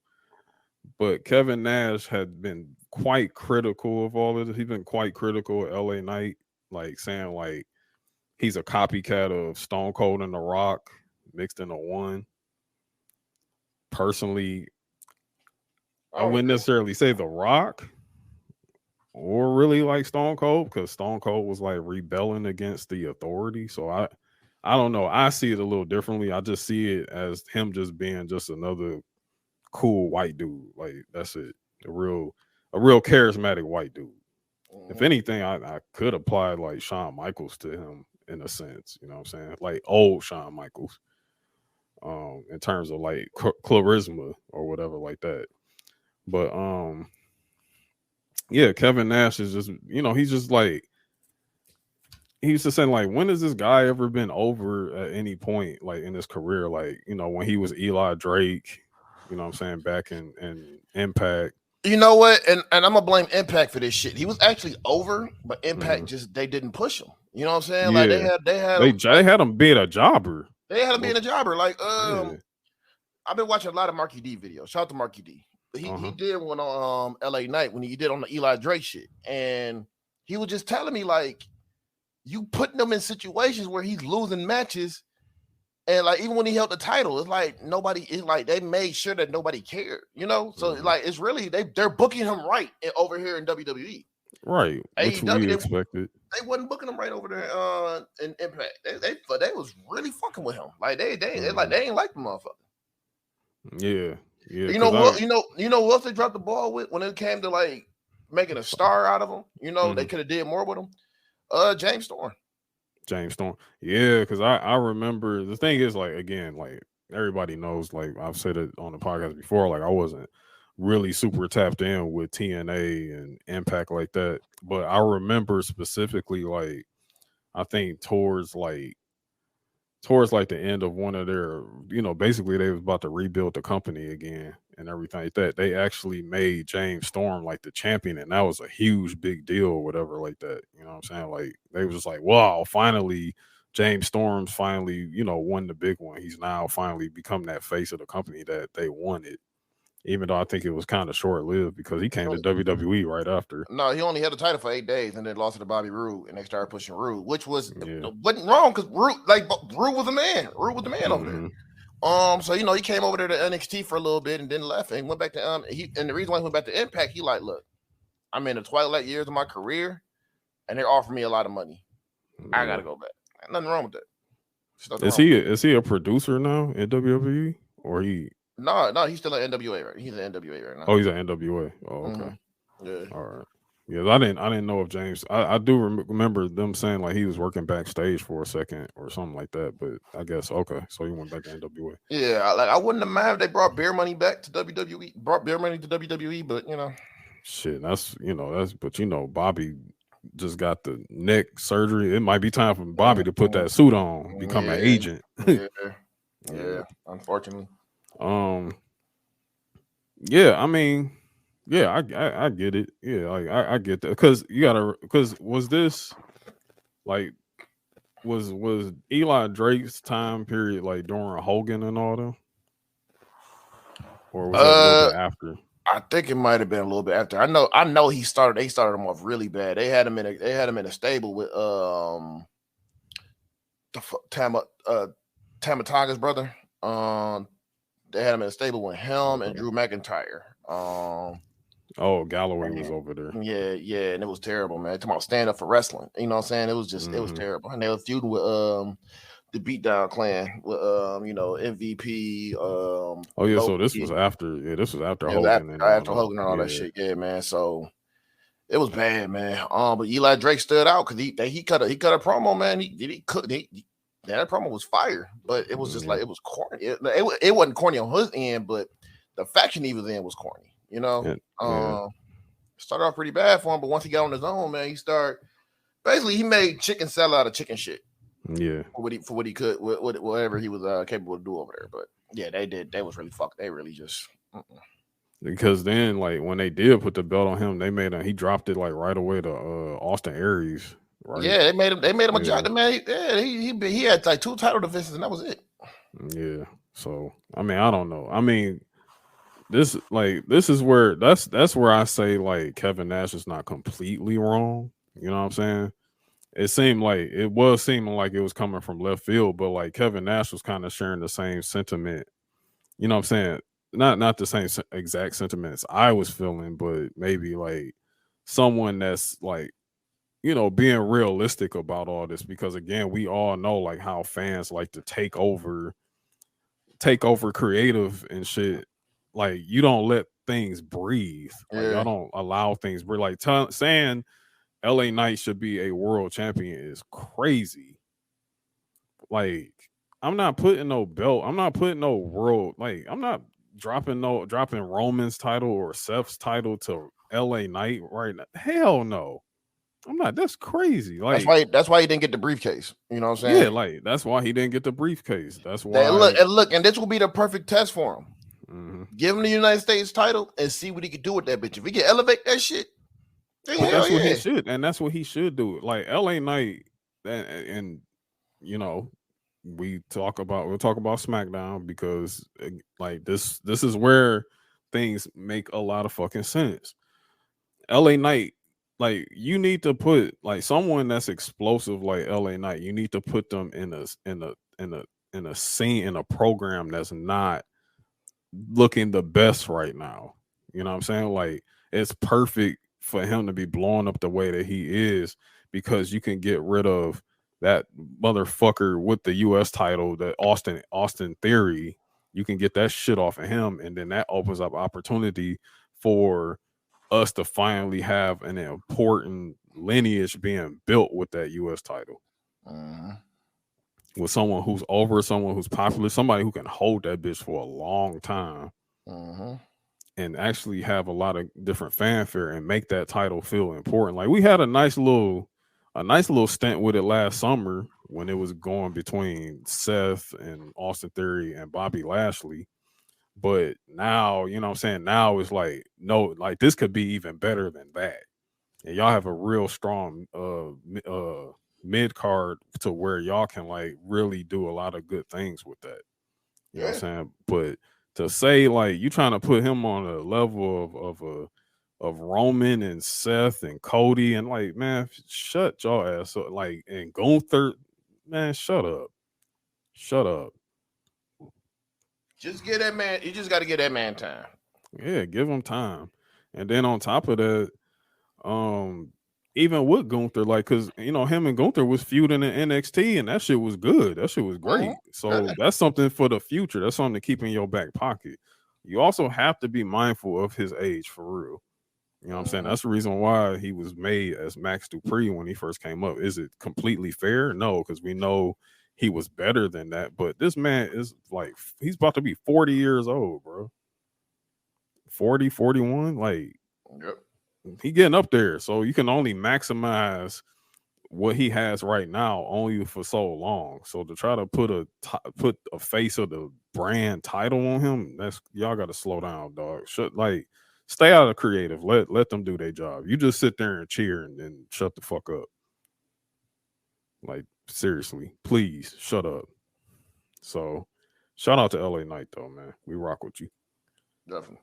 But Kevin Nash had been quite critical of all of this. He's been quite critical of LA Knight, like saying like he's a copycat of Stone Cold and The Rock mixed into one. Personally, I wouldn't necessarily say The Rock or really like Stone Cold, because Stone Cold was like rebelling against the authority. So I don't know. I see it a little differently. I just see it as him just being just another cool white dude. Like that's it. A real charismatic white dude. If anything, I could apply like Shawn Michaels to him in a sense. You know what I'm saying? Like old Shawn Michaels. In terms of like charisma or whatever like that. But yeah, Kevin Nash is just, you know, he's just like, he used to say like, when has this guy ever been over at any point like in his career? Like, you know, when he was Eli Drake, you know what I'm saying, back in Impact.
You know what? And I'm gonna blame Impact for this shit. He was actually over, but Impact just they didn't push him. You know what I'm saying?
Yeah.
Like they
had him being a jobber.
They had him being a jobber. Like I've been watching a lot of Marky D videos. Shout out to Marky D. He did one on LA Knight when he did on the Eli Drake shit, and he was just telling me like, you putting him in situations where he's losing matches. And like even when he held the title, it's like they made sure that nobody cared, you know. So like it's really they're booking him right over here in WWE,
right? Which we expected.
They wasn't booking him right over there in Impact. They was really fucking with him. Like they ain't like the motherfucker.
Yeah.
You know what? You know what they dropped the ball with when it came to like making a star out of him. You know they could have did more with him. James Storm.
Yeah, because I remember, the thing is, like, again, like everybody knows, like I've said it on the podcast before, like I wasn't really super tapped in with TNA and Impact like that, but I remember specifically, like I think towards like towards like the end of one of their, basically they was about to rebuild the company again and everything like that. They actually made James Storm like the champion, and that was a huge big deal or whatever like that. You know what I'm saying? Like they was just like, wow, finally James Storm's finally, won the big one. He's now finally become that face of the company that they wanted. Even though I think it was kind of short lived because he came to WWE right after.
No, he only had the title for 8 days and then lost it to Bobby Roode, and they started pushing Roode, which wasn't wrong because Roode was a man. Roode was the man over there. So he came over there to NXT for a little bit and then left and went back to and the reason why he went back to Impact, he like, look, I'm in the twilight years of my career, and they're offering me a lot of money. I gotta go back. Nothing wrong with that.
Is he a producer now in WWE or he?
No, he's still at NWA, right? He's at NWA right now.
Oh, he's at NWA. Oh, okay.
Yeah.
All right. Yeah, I didn't know if James. I do remember them saying like he was working backstage for a second or something like that. But I guess okay, so he went back to NWA.
Yeah, I wouldn't have minded if they brought Beer Money back to WWE. Brought Beer Money to WWE, but
shit, but Bobby just got the neck surgery. It might be time for Bobby to put that suit on, become an agent.
yeah, unfortunately.
Yeah, I mean, yeah, I get it. Yeah, like I get that because was this like was Eli Drake's time period like during Hogan and all them, or was that a little bit after?
I think it might have been a little bit after. I know they started him off really bad. They had him in a stable with Tamataga's brother. They had him in a stable with him and Drew McIntyre.
Galloway was over there.
Yeah, and it was terrible, man. Talking about stand up for wrestling. You know what I'm saying? It was just it was terrible. And they were feuding with the Beatdown Clan with MVP.
So this was after. Yeah, this was after Hogan.
After Hogan and all that shit. Yeah, man. So it was bad, man. But Eli Drake stood out because he cut a promo, man. That promo was fire, but it was just like it was corny. It wasn't corny on his end, but the faction he was in was corny. Started off pretty bad for him, but once he got on his own, man, he made chicken salad out of chicken shit.
Yeah,
for what he could, whatever he was capable of do over there. But yeah, they did. They was really fucked. They really just.
Because then, like when they did put the belt on him, he dropped it like right away to Austin Aries. Right?
Yeah, they made him a job. Man, he had like 2 title defenses and that was it.
Yeah. So I mean, I don't know. I mean, this is where that's where I say like Kevin Nash is not completely wrong. You know what I'm saying? It seemed like it was coming from left field, but like Kevin Nash was kind of sharing the same sentiment. You know what I'm saying? Not the same exact sentiments I was feeling, but maybe like someone that's like, being realistic about all this, because again, we all know like how fans like to take over creative and shit. Like you don't let things breathe. Like y'all don't allow things breathe. Like saying LA Knight should be a world champion is crazy. Like I'm not putting no belt. I'm not putting no world. Like I'm not dropping Roman's title or Seth's title to LA Knight right now. Hell no. I'm not. That's crazy. Like
that's why he didn't get the briefcase. You know what I'm saying?
Yeah, like that's why he didn't get the briefcase. That's why.
And this will be the perfect test for him. Give him the United States title and see what he can do with that bitch. If he can elevate that shit,
that's what he should, and that's what he should do. Like LA Knight, and we'll talk about SmackDown because like this is where things make a lot of fucking sense. LA Knight. Like you need to put like someone that's explosive like LA Knight. You need to put them in a scene in a program that's not looking the best right now. You know what I'm saying? Like it's perfect for him to be blowing up the way that he is because you can get rid of that motherfucker with the U.S. title, that Austin Theory. You can get that shit off of him, and then that opens up opportunity for us to finally have an important lineage being built with that U.S. title. With someone who's over, someone who's popular, somebody who can hold that bitch for a long time and actually have a lot of different fanfare and make that title feel important. Like we had a nice little stint with it last summer, when it was going between Seth and Austin Theory and Bobby Lashley. But now, you know what I'm saying? Now it's like, no, like this could be even better than that. And y'all have a real strong mid card to where y'all can like really do a lot of good things with that. You know what I'm saying? But to say like you trying to put him on a level of Roman and Seth and Cody and like, man, shut your ass up. Like, and Gunther, man, shut up. Shut up.
Just get that man. You just got to get that man time.
Yeah, give him time. And then on top of that, even with Gunther, like, cause you know him and Gunther was feuding in NXT, and that shit was good. That shit was great. So that's something for the future. That's something to keep in your back pocket. You also have to be mindful of his age for real. You know what I'm saying? That's the reason why he was made as Max Dupree when he first came up. Is it completely fair? No, because we know he was better than that. But this man is like, he's about to be 40 years old, bro. 40, 41. Like, he getting up there. So you can only maximize what he has right now only for so long. So to try to put a face of the brand title on him, that's y'all got to slow down, dog. Stay out of creative. Let them do their job. You just sit there and cheer and shut the fuck up. Like, seriously, please shut up. So shout out to LA Knight though, man. We rock with you.
Definitely.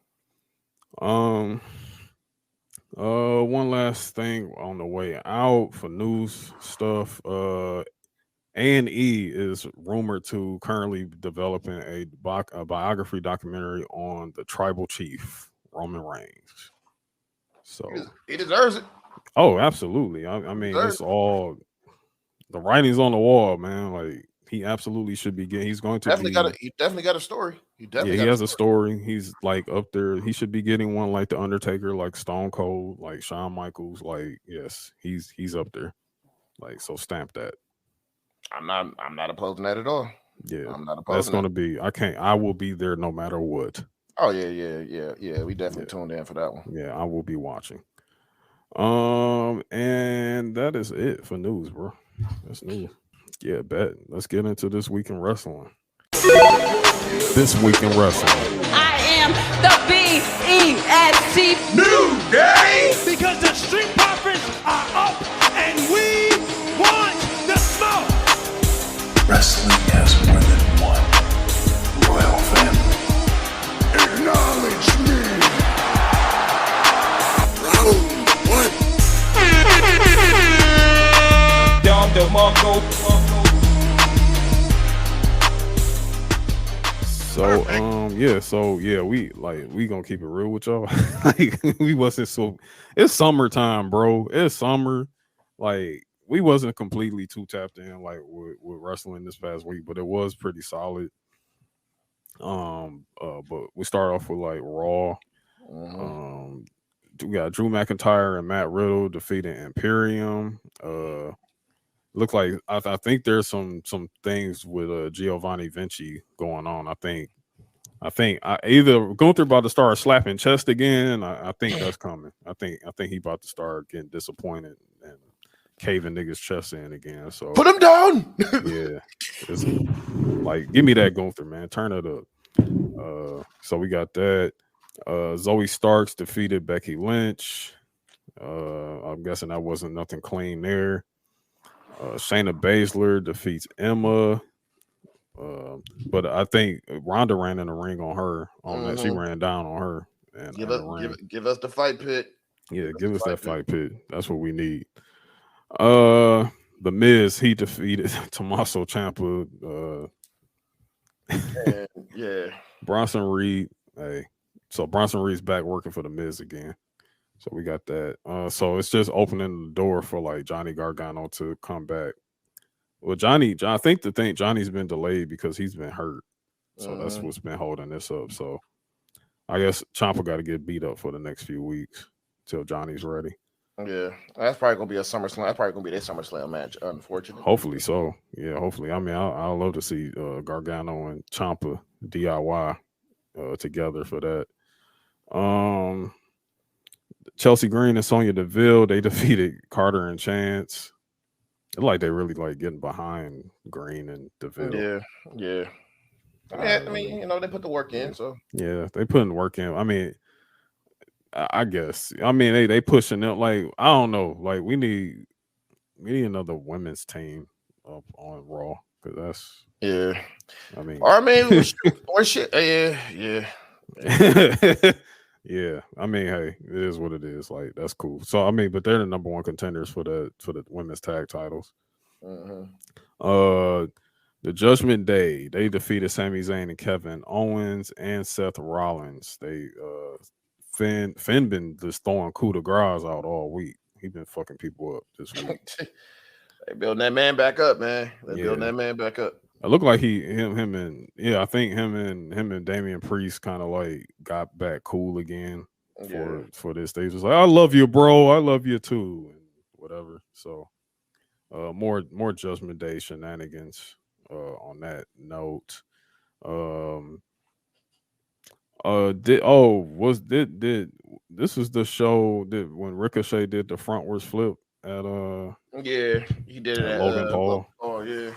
One last thing on the way out for news stuff. A&E is rumored to currently developing a biography documentary on the tribal chief Roman Reigns. So
he deserves it.
Oh, absolutely. I mean, it's all the writing's on the wall, man. Like he absolutely should be getting. He's going to
he definitely got a story. He
has a story. He's like up there. He should be getting one like the Undertaker, like Stone Cold, like Shawn Michaels. Like yes, he's up there. Like so, stamp that.
I'm not opposing that at all.
Yeah,
I'm not opposing.
That's going to be. I will be there no matter what.
Oh yeah. We definitely tuned in for that one.
Yeah, I will be watching. And that is it for news, bro. That's news. Yeah, bet. Let's get into this week in wrestling. This week in wrestling.
I am the BEST
New Day!
Because the Street Profits are up and we want the smoke.
Wrestling has more than one royal family. Acknowledge me! Round one.
Dom DeMarco.
So we gonna keep it real with y'all. Like we wasn't so. It's summertime, bro. It's summer. Like we wasn't completely too tapped in like with wrestling this past week, but it was pretty solid. But we start off with like Raw. We got Drew McIntyre and Matt Riddle defeating Imperium. Look like I think there's some things with Giovanni Vinci going on. I think either Gunther about to start slapping chest again. I think that's coming. I think he about to start getting disappointed and caving niggas' chest in again. So
put him down.
Yeah, it's like give me that Gunther, man. Turn it up. So we got that. Zoe Starks defeated Becky Lynch. I'm guessing that wasn't nothing clean there. Shayna Baszler defeats Emma. But I think Ronda ran in the ring on her. That she ran down on her. And
give us the fight pit.
Yeah, give us that fight pit. That's what we need. The Miz, he defeated Tommaso Ciampa.
Yeah.
Bronson Reed. Hey, so Bronson Reed's back working for the Miz again. So we got that. So it's just opening the door for like Johnny Gargano to come back. Well, I think Johnny's been delayed because he's been hurt. So that's what's been holding this up. So I guess Ciampa got to get beat up for the next few weeks till Johnny's ready.
Yeah, that's probably gonna be a SummerSlam. That's probably gonna be their SummerSlam match. Unfortunately,
hopefully so. Yeah, hopefully. I mean, I'd love to see Gargano and Ciampa DIY together for that. Chelsea Green and Sonya Deville, they defeated Carter and Chance. It's like they really like getting behind Green and DeVille.
Yeah. I mean, you know, they put the work in, so
yeah, they putting the work in. I mean, I guess. I mean, they pushing it. Like I don't know. Like we need another women's team up on Raw because that's.
yeah.
I mean,
or maybe or shit. Yeah.
yeah. I mean, hey, it is what it is. Like that's cool. So I mean, but they're the number one contenders for the women's tag titles.
Mm-hmm.
The Judgment Day, they defeated Sami Zayn and Kevin Owens and Seth Rollins. They Finn been just throwing coup de grace out all week. He been fucking people up this week.
They building that man back up, man. Building that man back up.
It looked like him and I think him and Damian Priest kind of like got back cool again for this. They just like, I love you, bro. I love you too, and whatever. So more Judgment Day shenanigans on that note. This was the show that when Ricochet did the frontwards flip at
he did it at
Logan Paul.
Oh yeah.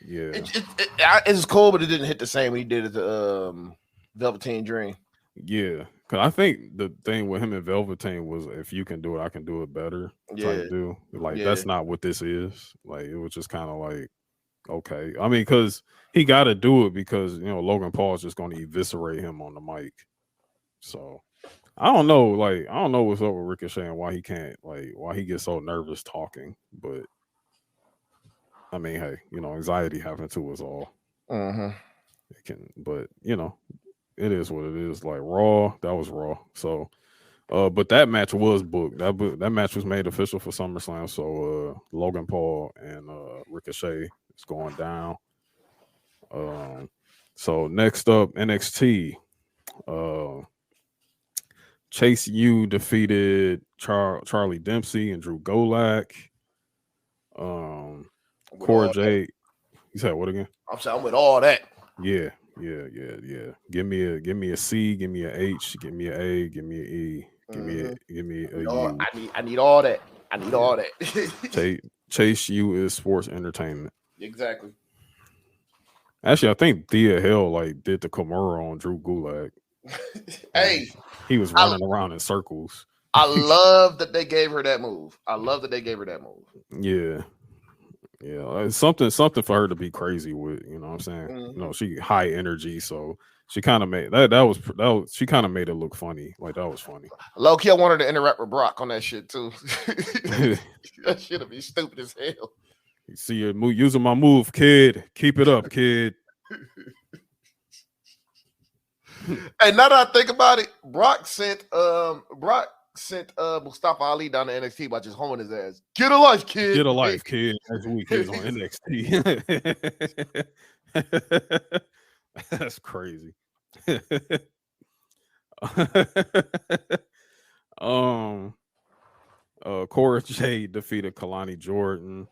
It's
cool, but it didn't hit the same when he did it to Velveteen Dream.
Yeah, because I think the thing with him and Velveteen was if you can do it, I can do it better. Type deal. Like that's not what this is. Like it was just kind of like okay. I mean, because he got to do it because you know Logan Paul is just going to eviscerate him on the mic. So I don't know. Like I don't know what's up with Ricochet and why he can't. Like why he gets so nervous talking, but. I mean, hey, you know, anxiety happened to us all. It can, but you know, it is what it is. Like Raw, that was Raw. So, but that match was booked. That match was made official for SummerSlam. So, Logan Paul and Ricochet is going down. So next up, NXT. Chase U defeated Charlie Dempsey and Drew Gulak. Cora Jade. You said what again?
I'm saying I'm with all that.
Yeah. Give me a C, give me a H, give me a A, give me a E, give me a U.
I need all that. I need all that.
Chase U is sports entertainment.
Exactly.
Actually, I think Thea Hill like did the Kimura on Drew Gulak.
Hey,
he was running around in circles.
I love that they gave her that move.
Yeah, it's something for her to be crazy with, you know what I'm saying? You know, she high energy, so she kind of made that was she kind of made it look funny. Like that was funny.
Low key, I wanted to interact with Brock on that shit too. That shit'll be stupid as hell.
You see you using my move, kid. Keep it up, kid.
Hey, now that I think about it, Brock sent Mustafa Ali down to NXT by just honing his ass. Get a life, kid.
Get a life, kid. Next week is on NXT. That's crazy. Cora Jade defeated Kalani Jordan.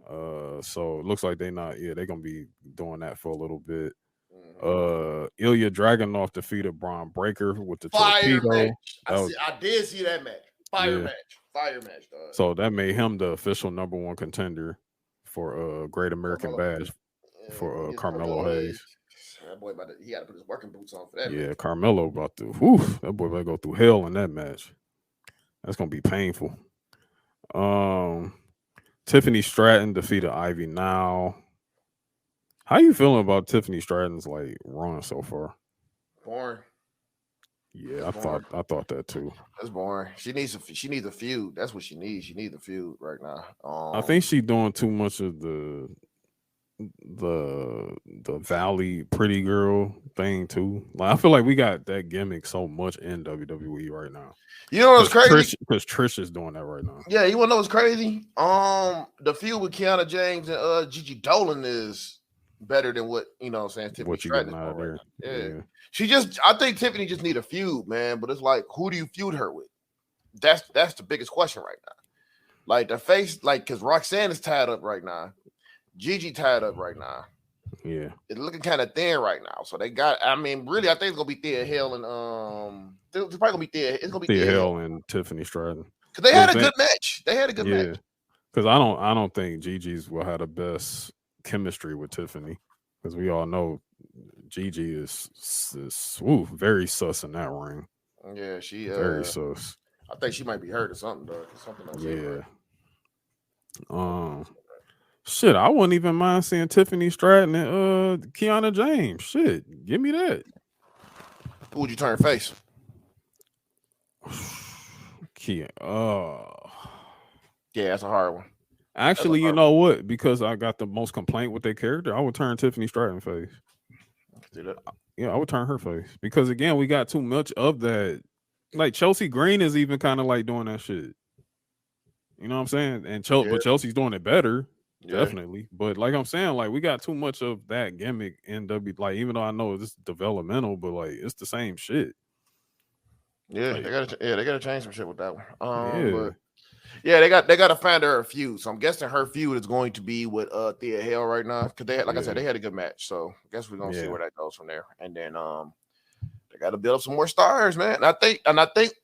So it looks like they're gonna be doing that for a little bit. Ilya Dragunov defeated Braun Breaker with the torpedo.
Match. I did see that match. Fire match, dog.
So that made him the official number one contender for Great American Bash for Carmelo Hayes.
That boy he got to put his working boots on for that.
Yeah, match. Carmelo about to. That boy about to go through hell in that match. That's gonna be painful. Tiffany Stratton defeated Ivy Now. How you feeling about Tiffany Stratton's like run so far?
Boring.
Yeah, I thought that too.
That's boring. She needs a feud. That's what she needs. She needs a feud right now.
I think she's doing too much of the Valley pretty girl thing too. Like I feel like we got that gimmick so much in WWE right now.
You know what's crazy?
Because Trish is doing that right now.
Yeah, you want to know what's crazy? The feud with Kiana James and Gigi Dolan is better than what you know. What I'm saying Tiffany
what you getting out of there?
Right yeah. I think Tiffany just need a feud, man. But it's like, who do you feud her with? That's the biggest question right now. Like the face, like because Roxanne is tied up right now. Gigi tied up right now.
Yeah,
it's looking kind of thin right now. So they got. I mean, really, I think it's gonna be Thea Hill and it's probably gonna be Thea. It's gonna be
Thea Hill and Tiffany Stratton
because they had a good match. They had a good match.
Because I don't think Gigi's will have the best chemistry with Tiffany. Because we all know Gigi is very sus in that ring.
Yeah, she
Very sus.
I think she might be hurt or something, though. Something else.
Yeah. Shit, I wouldn't even mind seeing Tiffany Stratton and Kiana James. Shit, give me that.
Who would you turn face?
Kia.
Yeah, that's a hard one.
Actually, you know what? Because I got the most complaint with their character, I would turn Tiffany Stratton face. Yeah, I would turn her face. Because again, we got too much of that. Like Chelsea Green is even kind of like doing that shit. You know what I'm saying? And but Chelsea's doing it better. Yeah. Definitely. But like I'm saying, like we got too much of that gimmick in like even though I know this is developmental, but like it's the same shit.
Yeah,
like,
they gotta change some shit with that one. But yeah, they got to find her a feud. So I'm guessing her feud is going to be with Thea Hale right now. Cause they I said, they had a good match. So I guess we're gonna see where that goes from there. And then they gotta build up some more stars, man. And I think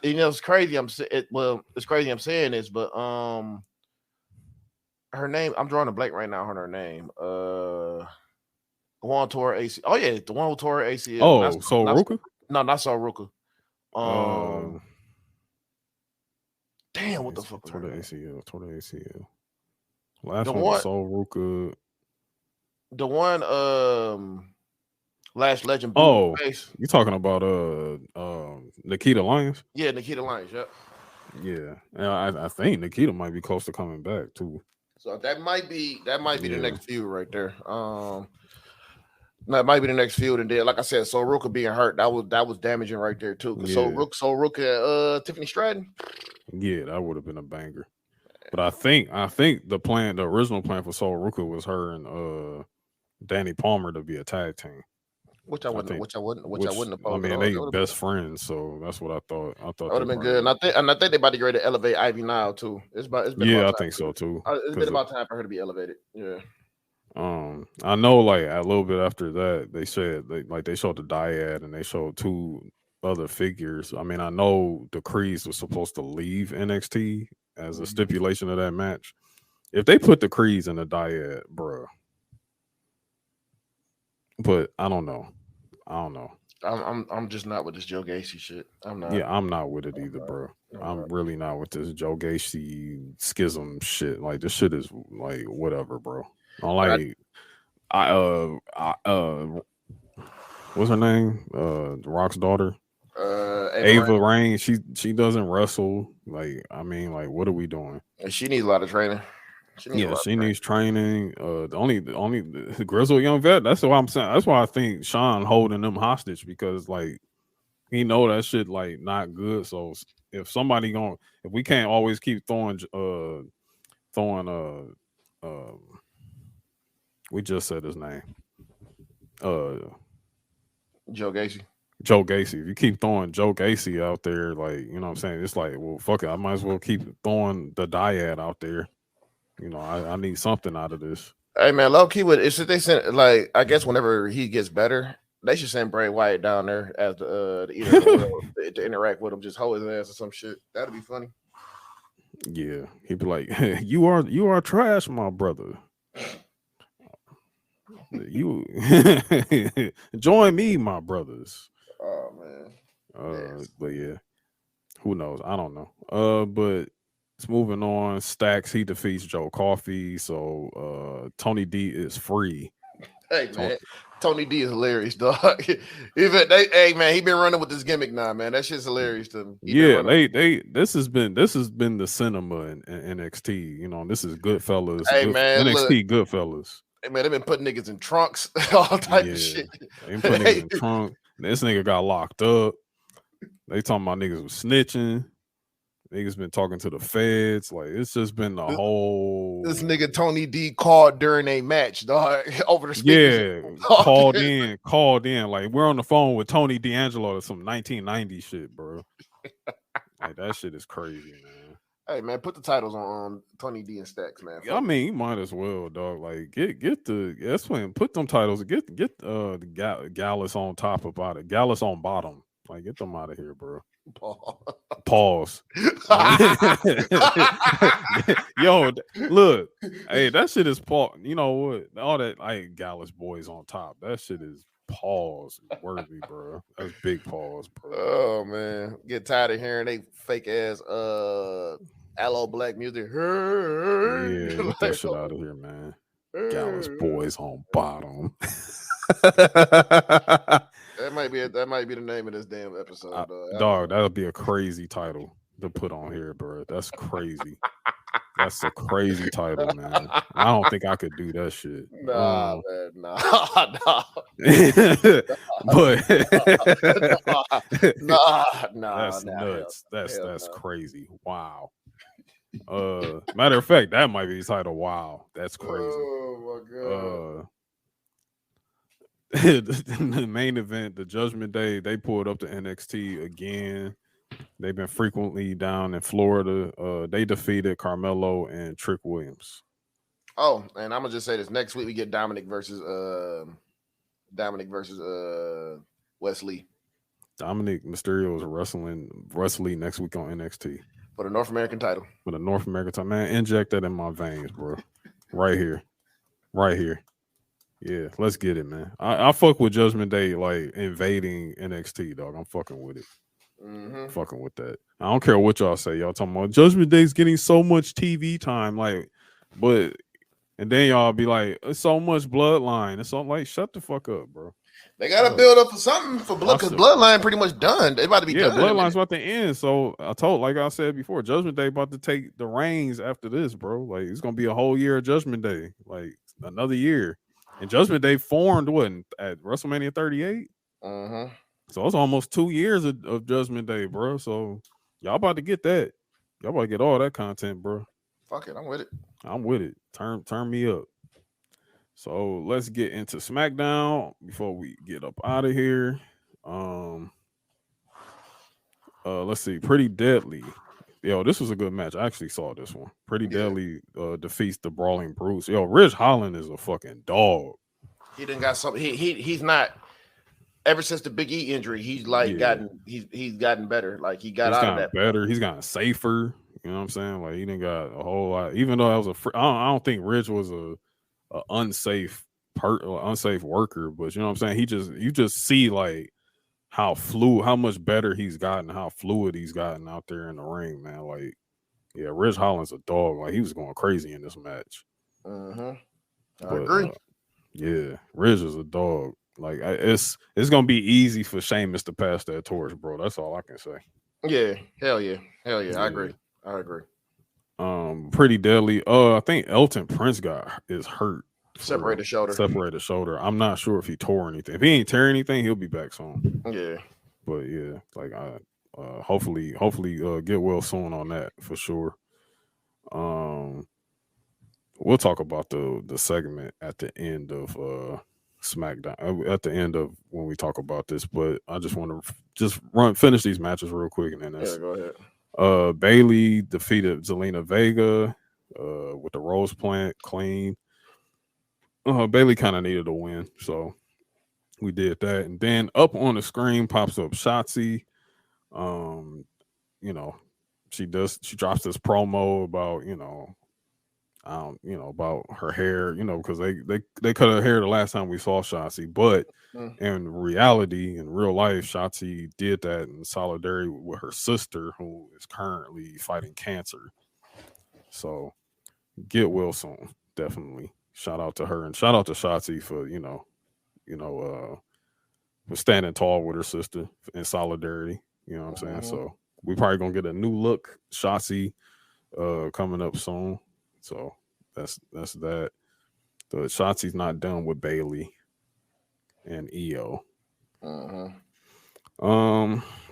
it's crazy. It's crazy I'm saying this, but her name, I'm drawing a blank right now on her name. The one tore AC. Oh yeah, the one who tore ACL.
Oh, Ruka?
No, not Sol Ruka. Damn, what the fuck?
Tore the ACL. Last one, Sol Ruka.
The one, Lash Legend.
Oh, you talking about Nikita Lyons?
Yeah, Nikita Lyons. Yep.
Yeah, and I think Nikita might be close to coming back too.
So that might be the next feud right there. That might be the next feud, and then like I said, Sol Ruka being hurt, that was damaging right there too. Sol Ruka, Tiffany Stratton.
Yeah, that would have been a banger. But I think the original plan for Sol Ruka was her and Danny Palmer to be a tag team.
Which I wouldn't oppose.
I mean, they best friends, so that's what I thought.
That would have been good. And I think they about to get ready to elevate Ivy Nile too. It's been
I think so too.
It's been about time for her to be elevated. Yeah.
I know, like a little bit after that, they said they showed the dyad and they showed two other figures. I mean, I know the Creeds was supposed to leave NXT as a stipulation of that match. If they put the Creeds in the dyad, bruh. But I don't know.
I'm just not with this Joe Gacy shit. I'm not.
Yeah, I'm not with it either, bro. I'm really not with this Joe Gacy schism shit. Like this shit is like whatever, bro. I like what's her name? The Rock's daughter. Ava Rain. She doesn't wrestle. Like, I mean, like, what are we doing?
She needs a lot of training.
She needs training. The only grizzled young vet. That's what I'm saying. That's why I think Sean holding them hostage, because like he know that shit like not good. So if we can't always keep throwing we just said his name.
Joe Gacy.
If you keep throwing Joe Gacy out there, like, you know what I'm saying, it's like, well, fuck it, I might as well keep throwing the dyad out there. You know, I need something out of this.
Hey man, low key should they send, like, I guess whenever he gets better, they should send Bray Wyatt down there as to interact with him, just hold his ass or some shit. That'd be funny.
Yeah, he'd be like, you are trash, my brother. You join me, my brothers.
Oh man.
But yeah, who knows? I don't know. But it's moving on. Stacks, he defeats Joe Coffey, so Tony D is free.
Hey man, Tony D is hilarious, dog. Hey man, he been running with this gimmick now, man. That shit's hilarious to him.
This has been the cinema in NXT. You know, this is Goodfellas.
Hey man,
NXT Goodfellas.
Hey man, they've been putting niggas in trunks, all type of shit.
They been putting niggas in trunk. This nigga got locked up. They talking about niggas was snitching. Niggas been talking to the feds. Like, it's just been the whole.
This nigga Tony D called during a match, dog, over the speakers.
Yeah, called in. Like, we're on the phone with Tony D'Angelo or some 1990 shit, bro. Like, that shit is crazy, man.
Hey man, put the titles on Tony D and Stacks, man.
I mean, you might as well, dog. Like, that's when put them titles. Get the Gallus on top about it. Gallus on bottom. Like, get them out of here, bro. Pause. Yo, look, hey, that shit is pause. You know what? All that like Gallus boys on top. That shit is pause worthy, bro. That's big pause, bro.
Oh man, get tired of hearing they fake ass aloe black music.
Yeah, get that shit out of here, man. Gallus boys on bottom.
That might be the name of this damn episode.
Dog, that would be a crazy title to put on here, bro. That's crazy. That's a crazy title, man. I don't think I could do that shit.
Nah, man, nah.
But that's
nah,
nuts. That's
no.
crazy. Wow. Matter of fact, that might be the title. Wow, that's crazy.
Oh my god.
The main event, the Judgment Day, they pulled up to NXT again. They've been frequently down in Florida. They defeated Carmelo and Trick Williams.
Oh, and I'm gonna just say this: next week we get Dominic versus Wesley.
Dominic Mysterio is wrestling next week on NXT
for the North American title.
For the North American title, man, inject that in my veins, bro. Right here. Yeah, let's get it, man. I fuck with Judgment Day like invading NXT, dog. I'm fucking with it.
Mm-hmm.
Fucking with that. I don't care what y'all say. Y'all talking about Judgment Day's getting so much TV time, like, but and then y'all be like, it's so much Bloodline. It's all like, shut the fuck up, bro.
They gotta build up for something for Blood because Bloodline pretty much done. They about to be done.
Bloodline's about to end. So like I said before, Judgment Day about to take the reins after this, bro. Like it's gonna be a whole year of Judgment Day, like another year. And Judgment Day formed at WrestleMania 38.
Uh-huh.
So it's almost 2 years of Judgment Day, bro. So y'all about to get that. Y'all about to get all that content, bro.
Fuck it, I'm with it.
I'm with it. Turn me up. So let's get into SmackDown before we get up out of here. Let's see. Pretty Deadly. Yo, this was a good match. I actually saw this one. Pretty Deadly defeats the Brawling Brutes. Yo, Ridge Holland is a fucking dog.
He done got something. He's not. Ever since the Big E injury, he's gotten better. Like he's out of that
better. He's gotten safer. You know what I'm saying? Like he didn't got a whole lot. Even though that was I don't think Ridge was a unsafe worker, but you know what I'm saying? You just see like how much better he's gotten, how fluid he's gotten out there in the ring, man. Like, yeah, Ridge Holland's a dog. Like he was going crazy in this match.
I agree.
Yeah, Ridge is a dog. Like it's gonna be easy for Sheamus to pass that torch, bro. That's all I can say.
Yeah, hell yeah. I agree.
Pretty Deadly. I think Elton Prince is hurt.
Separated shoulder.
I'm not sure if he tore anything. If he ain't tear anything, he'll be back soon.
Yeah.
But yeah, like hopefully get well soon on that for sure. We'll talk about the segment at the end of SmackDown at the end of when we talk about this, but I just want to finish these matches real quick and then
go ahead.
Bailey defeated Zelina Vega with the Rose Plant clean. Bailey kind of needed a win, so we did that. And then up on the screen pops up Shotzi. She drops this promo about about her hair, because they cut her hair the last time we saw Shotzi, but in reality, in real life, Shotzi did that in solidarity with her sister, who is currently fighting cancer. So get well soon, definitely. Shout out to her and shout out to Shotzi for for standing tall with her sister in solidarity. You know what I'm saying? So we probably gonna get a new look Shotzi coming up soon. So that's that. The Shotzi's not done with Bailey and Io.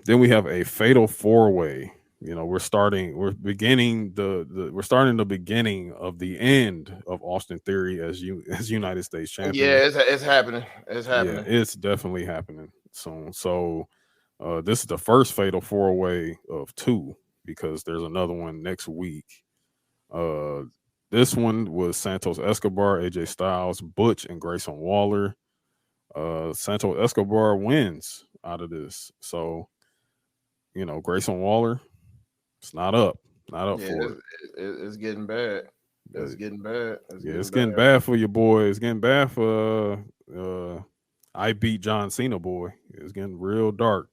Then we have a fatal 4-way. We're beginning the beginning of the end of Austin Theory as United States champion.
Yeah, it's happening.
Yeah, it's definitely happening soon. So this is the first fatal 4-way of 2 because there's another one next week. This one was Santos Escobar, AJ Styles, Butch, and Grayson Waller. Santos Escobar wins out of this. So, Grayson Waller, It's not up. Not up
Yeah,
for it.
it's getting bad. It's getting bad.
It's getting bad for your boy. It's getting bad for I Beat John Cena boy. It's getting real dark.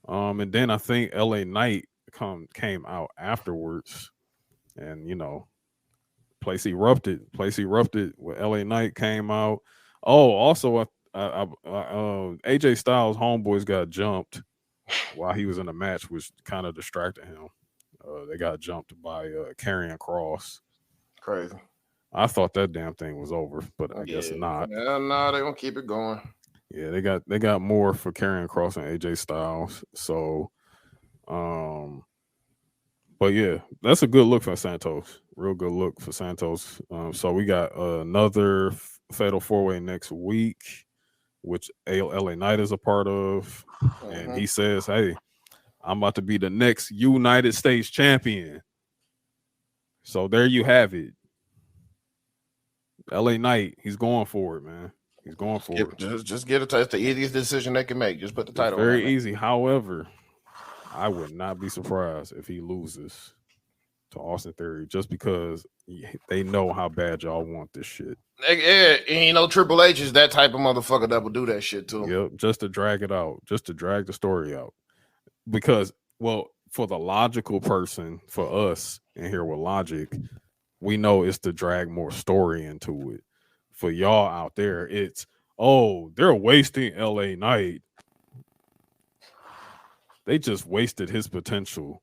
And then I think LA Knight came out afterwards, and place erupted. When LA Knight came out. Oh, also AJ Styles homeboys got jumped while he was in the match, which kind of distracted him. They got jumped by Karrion Kross.
Crazy.
I thought that damn thing was over, but I guess not.
Yeah, no, they're gonna keep it going.
Yeah, they got more for Karrion Kross and AJ Styles. So, but yeah, that's a good look for Santos. Real good look for Santos. So we got another Fatal 4-Way next week, which LA Knight is a part of, and he says, "Hey, I'm about to be the next United States champion." So there you have it. LA Knight, he's going for it, man. He's going for it.
Just get it. It's the easiest decision they can make. Just put the title.
Very easy. However, I would not be surprised if he loses to Austin Theory, just because they know how bad y'all want this shit.
Yeah, and Triple H is that type of motherfucker that will do that shit too.
Yep, just to drag it out, just to drag the story out. Because, well, for the logical person, for us in here with logic, we know it's to drag more story into it. For y'all out there, it's, oh, they're wasting LA Knight. They just wasted his potential.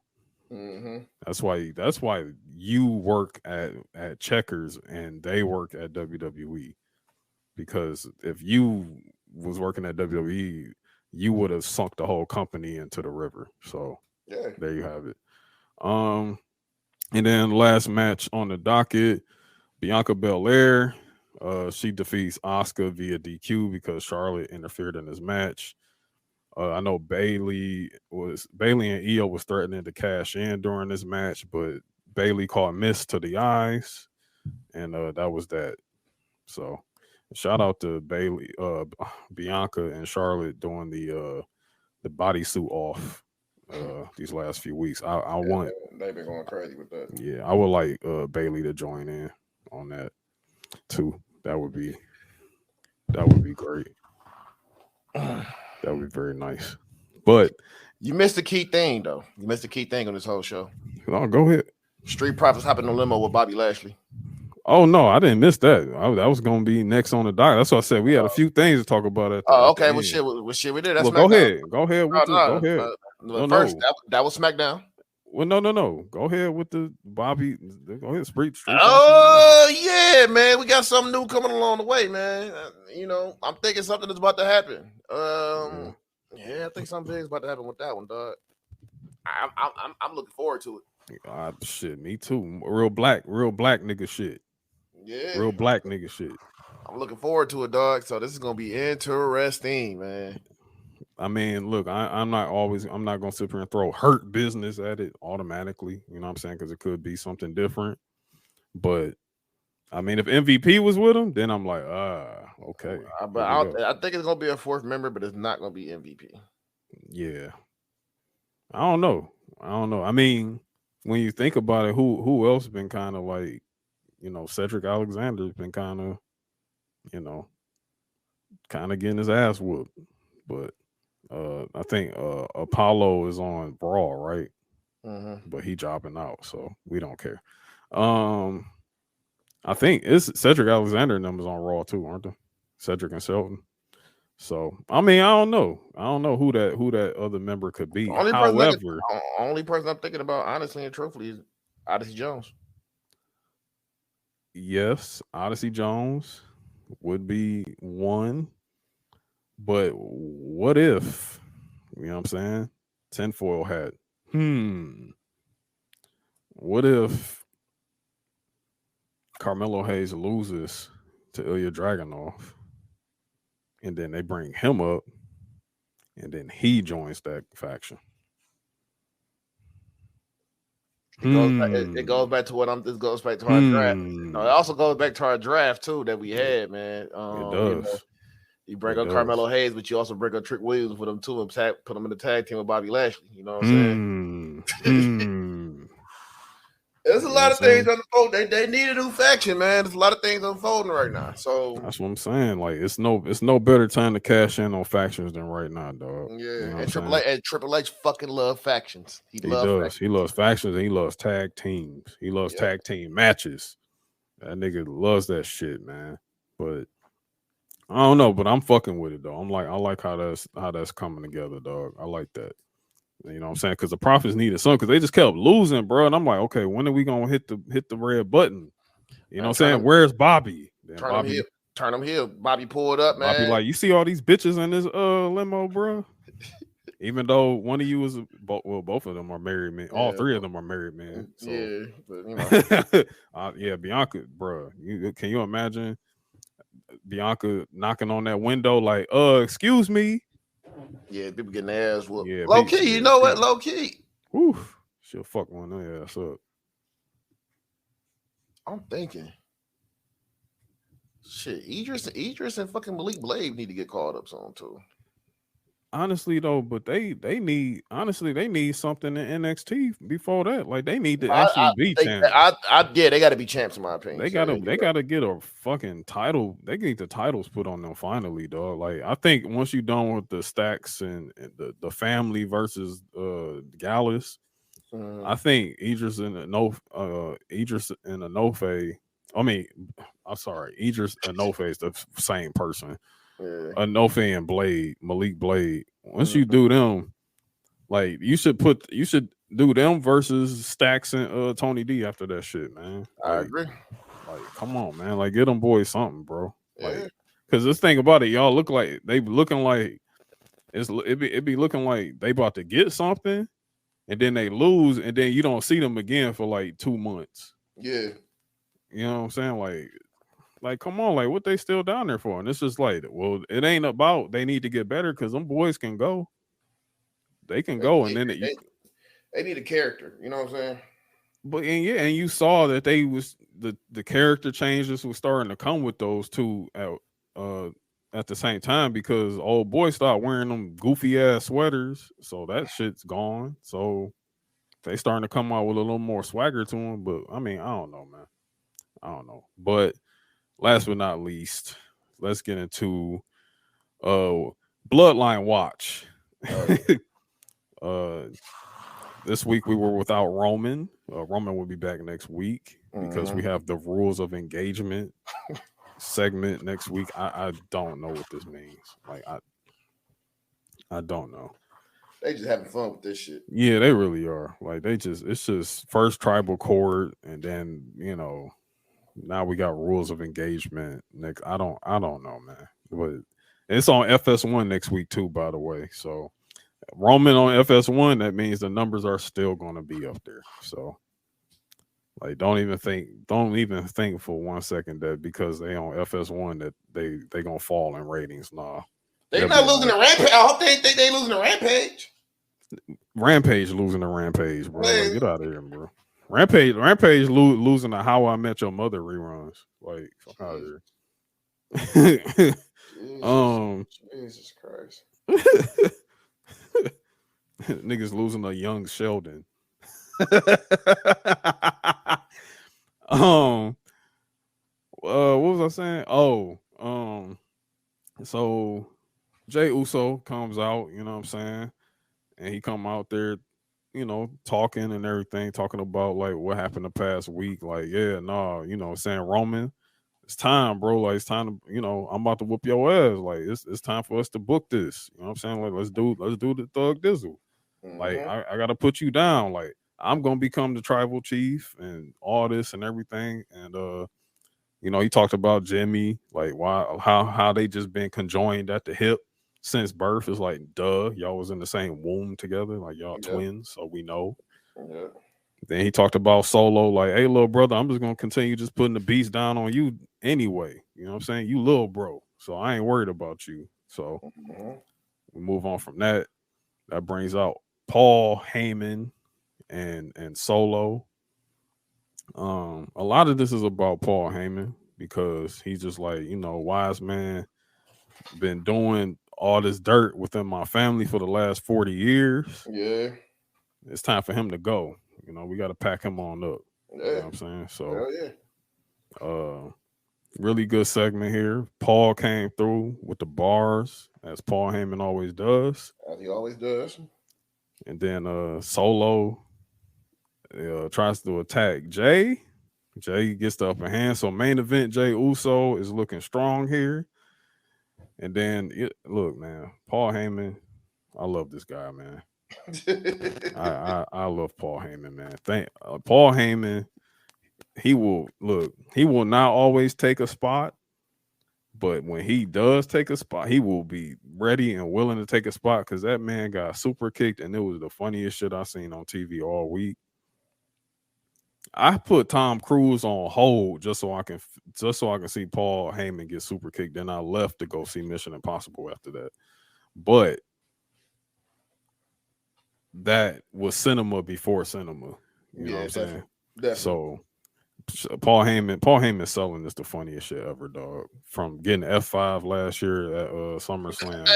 That's why you work at Checkers and they work at WWE. Because if you was working at WWE, you would have sunk the whole company into the river. So there you have it. And then last match on the docket, Bianca Belair. She defeats Asuka via DQ because Charlotte interfered in this match. I know Bailey and Io was threatening to cash in during this match, but Bailey caught miss to the eyes, and that was that. So shout out to Bailey, Bianca, and Charlotte doing the bodysuit off these last few weeks. I want.
They've been going crazy with that.
Yeah, I would like Bailey to join in on that too. That would be great. That would be very nice. But
you missed the key thing, though. You missed the key thing on this whole show.
Oh, go ahead.
Street Profits hopping in the limo with Bobby Lashley.
Oh no, I didn't miss that. That was going to be next on the docket. That's what I said. We had a few things to talk about.
Okay. Well, shit, we did. That's
go ahead. Go ahead. Go ahead.
First, that was SmackDown.
Well, no. Go ahead with the Bobby. Go ahead, Street.
Oh yeah, man. We got something new coming along the way, man. I'm thinking something is about to happen. Yeah, I think something big is about to happen with that one, dog. I'm looking forward to it.
Shit, me too. Real black nigga shit.
Yeah,
real black nigga shit.
I'm looking forward to it, dog. So this is gonna be interesting, man.
I mean, look, I'm not gonna sit here and throw hurt business at it automatically. You know what I'm saying? Because it could be something different. But I mean, if MVP was with him, then I'm like, okay.
But I think it's gonna be a fourth member, but it's not gonna be MVP.
Yeah, I don't know. I mean, when you think about it, who else been kind of like, Cedric Alexander's been kind of, getting his ass whooped, but. I think Apollo is on Raw, right? But he dropping out, so we don't care. I think it's Cedric Alexander numbers on Raw too, aren't they? Cedric and Shelton. So I mean, I don't know who that other member could be.
Only person I'm thinking about, honestly and truthfully, is Odyssey Jones.
Yes, Odyssey Jones would be one. But what if, you know what I'm saying? Tinfoil hat. What if Carmelo Hayes loses to Ilya Dragunov and then they bring him up and then he joins that faction?
It goes back to this goes back to our draft. It also goes back to our draft too that we had, man.
It does.
You bring up Carmelo Hayes, but you also bring up Trick Williams with him too, and put him in the tag team with Bobby Lashley. You know what I'm saying? lot of things unfolding. They need a new faction, man. There's a lot of things unfolding right now. So
that's what I'm saying. Like it's no better time to cash in on factions than right now, dog.
Yeah,
you know
and Triple H fucking love factions. He
does.
factions.
He loves factions and he loves tag teams. He loves tag team matches. That nigga loves that shit, man. But I don't know, but I'm fucking with it though. I like how that's coming together, dog. I like that. You know what I'm saying? Because the Profits needed something because they just kept losing, bro. And I'm like, okay, when are we gonna hit the red button? You know what I'm saying? Where's Bobby?
Turn him heel. Bobby pulled up, man.
Bobby, like, you see all these bitches in this limo, bro. Even though one of you was both of them are married men. All three of them are married men. So.
Yeah, but you know.
Bianca, bro. Can you imagine Bianca knocking on that window like, excuse me?
Yeah, people getting their ass whooped.
Yeah,
low key, you know what? Low key.
Oof. She'll fuck one of their ass up.
I'm thinking. Shit, Idris and fucking Malik Blade need to get called up soon too.
Honestly though, but they need something in NXT before that. Like they need to be champs.
They got to be champs in my opinion.
They gotta get a fucking title. They need the titles put on them finally, dog. Like I think once you're done with the Stacks and the family versus Gallus, I think Idris and Enofe. I mean, I'm sorry, Idris and Enofe is the same person. Enofe and Malik Blade. Once you do them, like you should do them versus Stacks and Tony D after that shit, man.
I agree.
Like, come on, man. Like, get them boys something, bro. Like, because this thing about it, y'all look like they looking like it be looking like they about to get something, and then they lose, and then you don't see them again for like 2 months.
Yeah,
you know what I'm saying, like, come on, like, what they still down there for? And it's just like, well, it ain't about they need to get better because them boys can go. They can go, and then
they need a character. You know what I'm saying?
But and you saw that they was the character changes was starting to come with those two at the same time because old boy started wearing them goofy ass sweaters, so that shit's gone. So they starting to come out with a little more swagger to them. But I mean, I don't know, man. I don't know, but. Last but not least, let's get into Bloodline Watch. This week we were without Roman. Roman will be back next week because we have the rules of engagement segment next week. I don't know what this means. Like I don't know.
They just having fun with this shit.
Yeah, they really are. Like it's just first tribal court, and then now we got rules of engagement next. I don't know, man. But it's on FS1 next week too, by the way. So Roman on FS1, that means the numbers are still going to be up there. So like, don't even think for 1 second that because they on FS1 that they gonna fall in ratings. Nah,
they not losing the Rampage. I hope they think they losing the Rampage.
Rampage losing the Rampage, bro. Like, get out of here, bro. Rampage losing the How I Met Your Mother reruns. Like, fuck out of here.
Jesus Christ.
Niggas losing a young Sheldon. What was I saying? So Jay Uso comes out, you know what I'm saying? And he come out there, talking and everything, talking about like what happened the past week. Like, saying Roman, it's time, bro. Like, it's time to, I'm about to whoop your ass. Like, it's time for us to book this. You know what I'm saying? Like, let's do the Thug Dizzle. Like, I gotta put you down. Like, I'm gonna become the tribal chief and all this and everything. And he talked about Jimmy, like how they just been conjoined at the hip since birth. Is like, duh, y'all was in the same womb together, like y'all twins, so we know. Yeah. Then he talked about Solo, like, hey, little brother, I'm just gonna continue just putting the beats down on you anyway. You know what I'm saying? You little bro, so I ain't worried about you. So we move on from that. That brings out Paul Heyman and Solo. A lot of this is about Paul Heyman because he's just like, wise man, been doing all this dirt within my family for the last 40 years.
Yeah.
It's time for him to go. We got to pack him on up. You know what I'm saying? So,
yeah.
Really good segment here. Paul came through with the bars, as Paul Heyman always does.
As he always does.
And then Solo tries to attack Jay. Jay gets the upper hand. So main event, Jay Uso is looking strong here. And then, look, man, Paul Heyman, I love this guy, man. I love Paul Heyman, man. Paul Heyman, he will not always take a spot, but when he does take a spot, he will be ready and willing to take a spot because that man got super kicked, and it was the funniest shit I seen on TV all week. I put Tom Cruise on hold just so I can see Paul Heyman get super kicked. Then I left to go see Mission Impossible after that. But that was cinema before cinema. You know what I'm saying?
Definitely.
So Paul Heyman selling is the funniest shit ever, dog. From getting F5 last year at SummerSlam.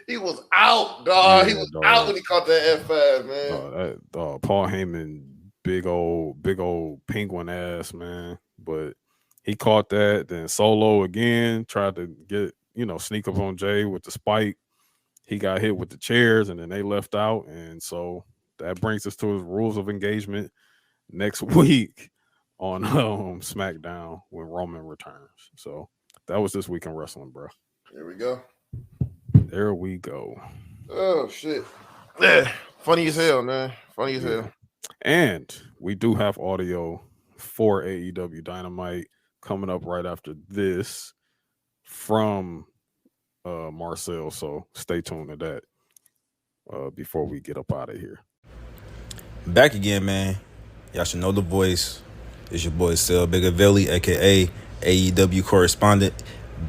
He was out, dog. He was out when he caught that F5, man.
Paul Heyman, big old penguin ass, man. But he caught that. Then Solo again tried to get, sneak up on Jay with the spike. He got hit with the chairs, and then they left out. And so that brings us to his rules of engagement next week on SmackDown when Roman returns. So that was this week in wrestling, bro.
There we go.
There we go.
Oh, shit. Yeah. Funny as hell, man. Funny as hell.
And we do have audio for AEW Dynamite coming up right after this from Marcel. So stay tuned to that before we get up out of here.
Back again, man. Y'all should know the voice. It's your boy Sel Bigavelli, aka AEW Correspondent,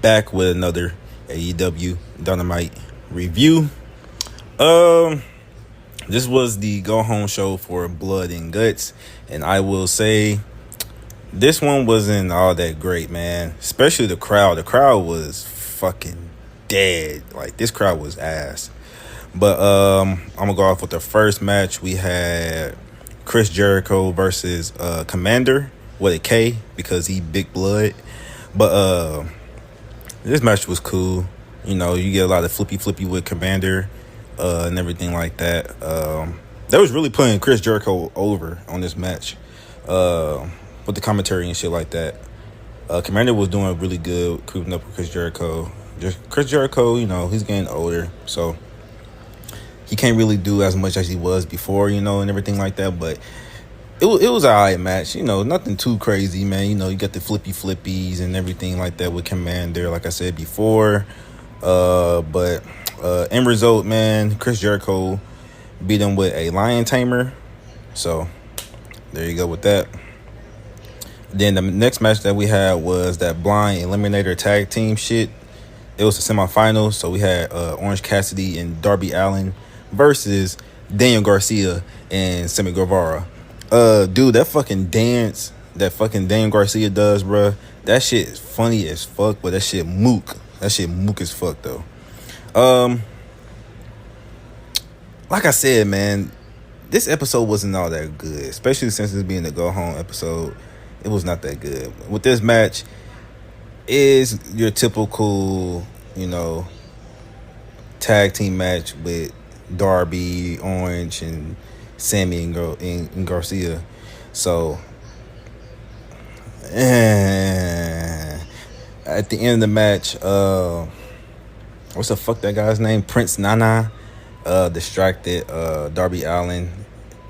back with another AEW Dynamite review. This was the go home show for Blood and Guts, and I will say this one wasn't all that great, man. Especially the crowd. The crowd was fucking dead. Like, this crowd was ass. But I'm gonna go off with the first match. We had Chris Jericho versus Commander with a K because he big blood. But this match was cool. You get a lot of flippy with Commander and everything like that. They was really putting Chris Jericho over on this match with the commentary and shit like that. Commander was doing really good, creeping up with Chris Jericho. Chris Jericho, he's getting older, so he can't really do as much as he was before, and everything like that. But it was an alright match, nothing too crazy, man. You got the flippies and everything like that with Commander, like I said before. But end result, man, Chris Jericho beat him with a lion tamer. So there you go with that. Then the next match that we had was that blind eliminator tag team shit. It was the semifinals, so we had Orange Cassidy and Darby Allin versus Daniel Garcia and Sammy Guevara. Dude, that fucking dance that fucking Daniel Garcia does, bruh, that shit is funny as fuck, but that shit mook. That shit mook as fuck, though. Like I said, man, this episode wasn't all that good, especially since it's being a go-home episode. It was not that good. With this match, is your typical, tag team match with Darby, Orange, and Sammy and Garcia. So, at the end of the match, what's the fuck that guy's name? Prince Nana distracted Darby Allin,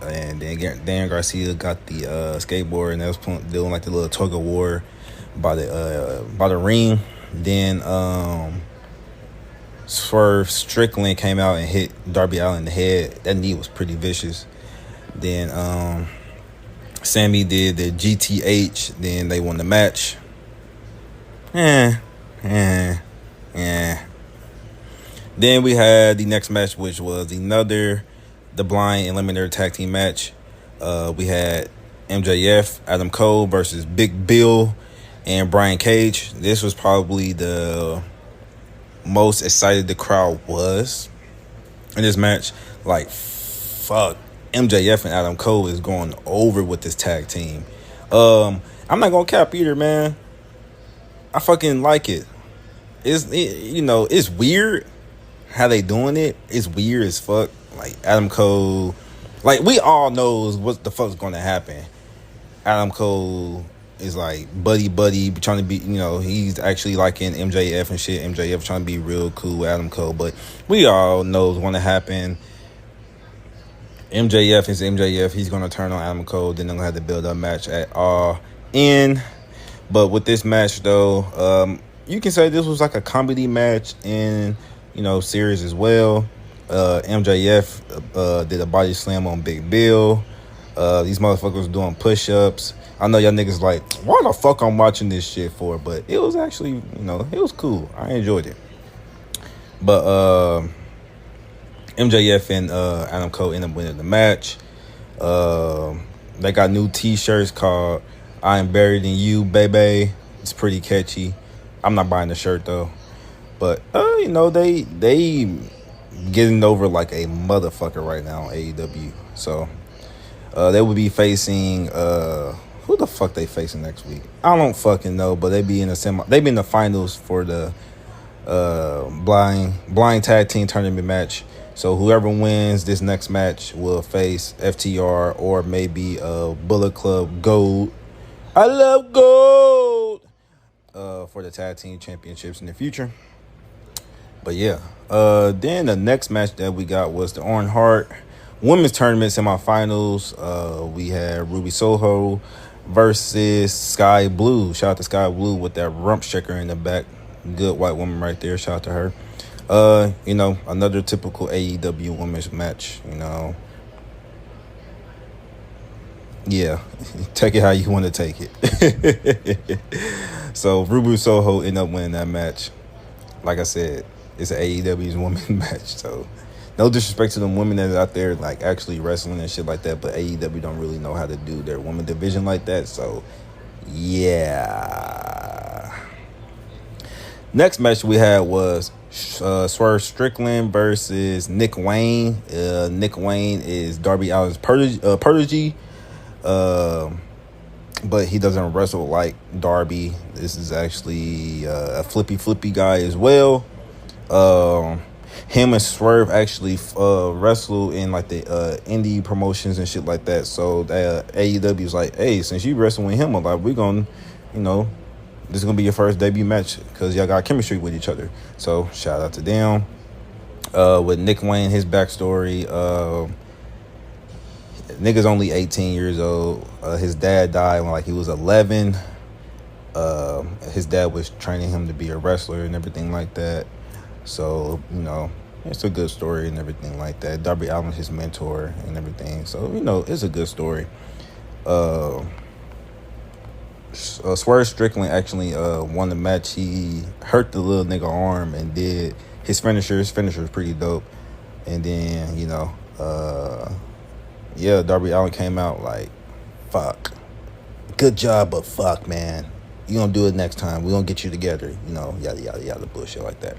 and then Dan Garcia got the skateboard, and they was doing like the little tug of war by the ring. Then Swerve Strickland came out and hit Darby Allin in the head. That knee was pretty vicious. Then Sammy did the GTH. Then they won the match. Then we had the next match, which was the blind eliminator tag team match. We had MJF, Adam Cole versus Big Bill and Brian Cage. This was probably the most excited the crowd was in this match. Like, fuck. MJF and Adam Cole is going over with this tag team. I'm not gonna cap either, man. I fucking like it. It's weird how they doing it. It's weird as fuck. Like Adam Cole, like we all knows what the fuck's gonna happen. Adam Cole is like buddy trying to be, he's actually liking MJF and shit. MJF trying to be real cool with Adam Cole, but we all know what's gonna happen. MJF is MJF. He's gonna turn on Adam Cole. Then they're gonna have to build a match at All In. But with this match though, you can say this was like a comedy match in, series as well. MJF did a body slam on Big Bill. These motherfuckers doing push-ups. I know y'all niggas like, why the fuck I'm watching this shit for? But it was actually, it was cool. I enjoyed it. But MJF and Adam Cole end up winning the match. They got new t-shirts called I Am Buried in You, Baby. It's pretty catchy. I'm not buying the shirt though. But they getting over like a motherfucker right now on AEW. So they will be facing who the fuck they facing next week? I don't fucking know, but they be in the finals for the blind tag team tournament match. So whoever wins this next match will face FTR or maybe Bullet Club Gold. I love gold for the tag team championships in the future. But yeah, then the next match that we got was the Orange Heart Women's Tournament semifinals. We had Ruby Soho versus Sky Blue. Shout out to Sky Blue with that rump shaker in the back. Good white woman right there. Shout out to her. Another typical AEW women's match, Yeah, take it how you want to take it. So Ruby Soho ended up winning that match. Like I said, it's an AEW's women's match. So no disrespect to them women that are out there like actually wrestling and shit like that, but AEW don't really know how to do their women division like that. So yeah. Next match we had was Swerve Strickland versus Nick Wayne. Nick Wayne is Darby Allin's protege. But he doesn't wrestle like Darby. This is actually a flippy guy as well. Him and Swerve actually wrestle in like the indie promotions and shit like that. So AEW is like, hey, since you wrestle with him a lot, we're gonna, this is gonna be your first debut match because y'all got chemistry with each other. So shout out to them. With Nick Wayne, his backstory. Nigga's only 18 years old. His dad died when he was 11. His dad was training him to be a wrestler and everything like that. So, it's a good story and everything like that. Darby Allin's his mentor and everything. So, it's a good story. Swerve Strickland actually won the match. He hurt the little nigga arm and did his finisher. His finisher was pretty dope. And then, Darby Allin came out like, fuck. Good job, but fuck, man. You gonna do it next time. We gonna get you together. Yada, yada, yada, bullshit like that.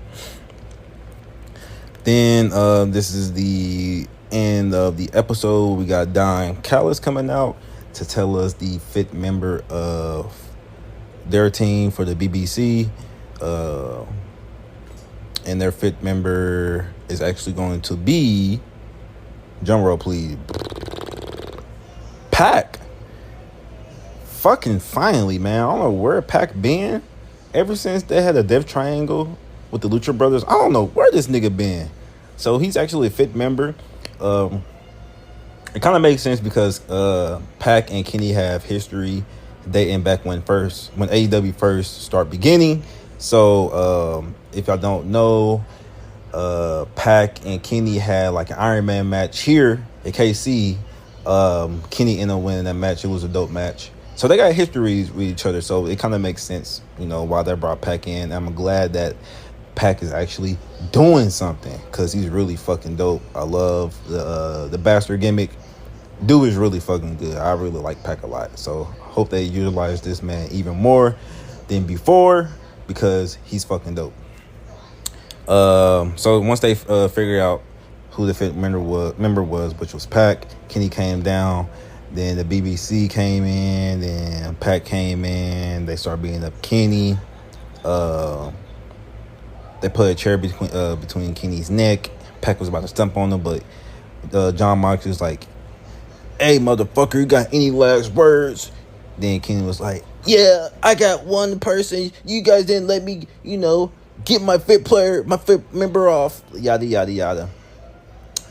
Then this is the end of the episode. We got Don Callis coming out to tell us the fifth member of their team for the BBC. And their fifth member is actually going to be, drum roll please, Pac. Fucking finally, man. I don't know where Pac been ever since they had a death triangle with the Lucha Brothers. I don't know where this nigga been. So he's actually a fifth member. It kind of makes sense because Pac and Kenny have history dating back when AEW first started beginning. So if y'all don't know, Pac and Kenny had like an Iron Man match here at KC. Kenny ended up winning that match. It was a dope match. So they got histories with each other. So it kind of makes sense, why they brought Pac in. I'm glad that Pac is actually doing something because he's really fucking dope. I love the bastard gimmick. Dude is really fucking good. I really like Pac a lot. So hope they utilize this man even more than before because he's fucking dope. So once they figure out who the fifth member was, which was Pac. Kenny came down. Then the BBC came in. Then Pac came in. They started beating up Kenny. They put a chair between Kenny's neck. Pac was about to stump on him, but John Moxley was like, "Hey, motherfucker, you got any last words?" Then Kenny was like, "Yeah, I got one person. You guys didn't let me, get my fifth member off." Yada, yada, yada.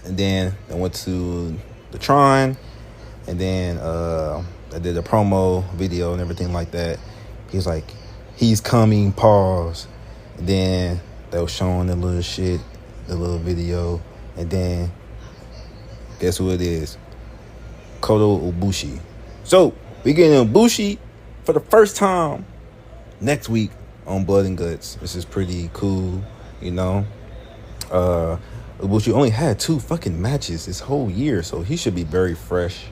And then I went to the Tron. And then I did a promo video and everything like that. He was like, "He's coming, pause." And then they were showing the little shit, the little video. And then, guess who it is? Kota Ibushi. So, we getting Ibushi for the first time next week on Blood and Guts. This is pretty cool, Ibushi only had 2 fucking matches this whole year, so he should be very fresh,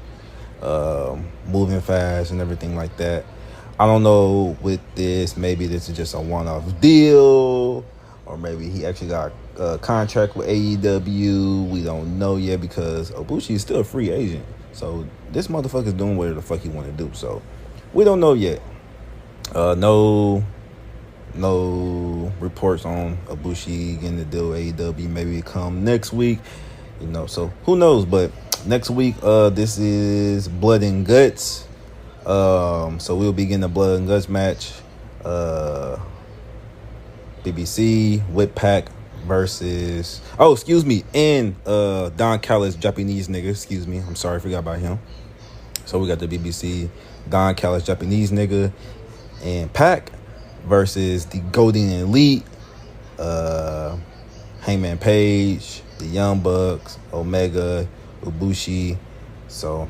moving fast and everything like that. I don't know with this, maybe this is just a one-off deal, or maybe he actually got a contract with AEW. We don't know yet because Ibushi is still a free agent. So this motherfucker's doing whatever the fuck he want to do. So we don't know yet. No reports on Ibushi getting the deal with AEW. Maybe it come next week. So who knows? But next week, this is Blood and Guts. So we'll be getting a Blood and Guts match. BBC with Pac versus and Don Callis, Japanese nigga. Excuse me, I'm sorry, I forgot about him. So we got the BBC, Don Callis, Japanese nigga, and Pac versus the Golden Elite, Hangman Page, the Young Bucks, Omega, Ibushi. So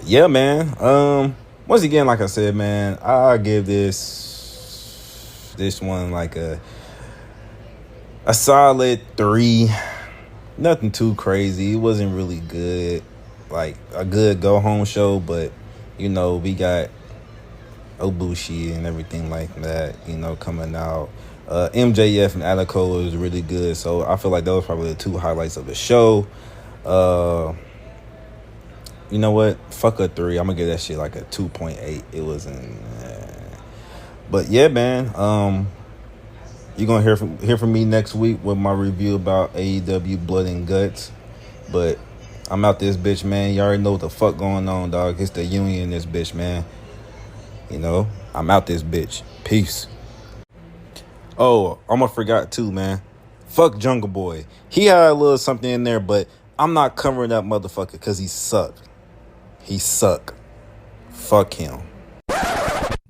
yeah, man. Once again, like I said, man, I give this one like a solid 3. Nothing too crazy. It wasn't really good, like a good go home show, but we got Ibushi and everything like that, coming out. MJF and Alico was really good, so I feel like those were probably the 2 highlights of the show. You know what? Fuck a 3. I'm gonna give that shit like a 2.8. It wasn't. But yeah, man. You're gonna hear from me next week with my review about AEW Blood and Guts. But I'm out this bitch, man. You already know what the fuck going on, dog. It's the union in this bitch, man. I'm out this bitch. Peace. Oh, almost forgot too, man. Fuck Jungle Boy. He had a little something in there, but I'm not covering that motherfucker because he sucked. He suck. Fuck him.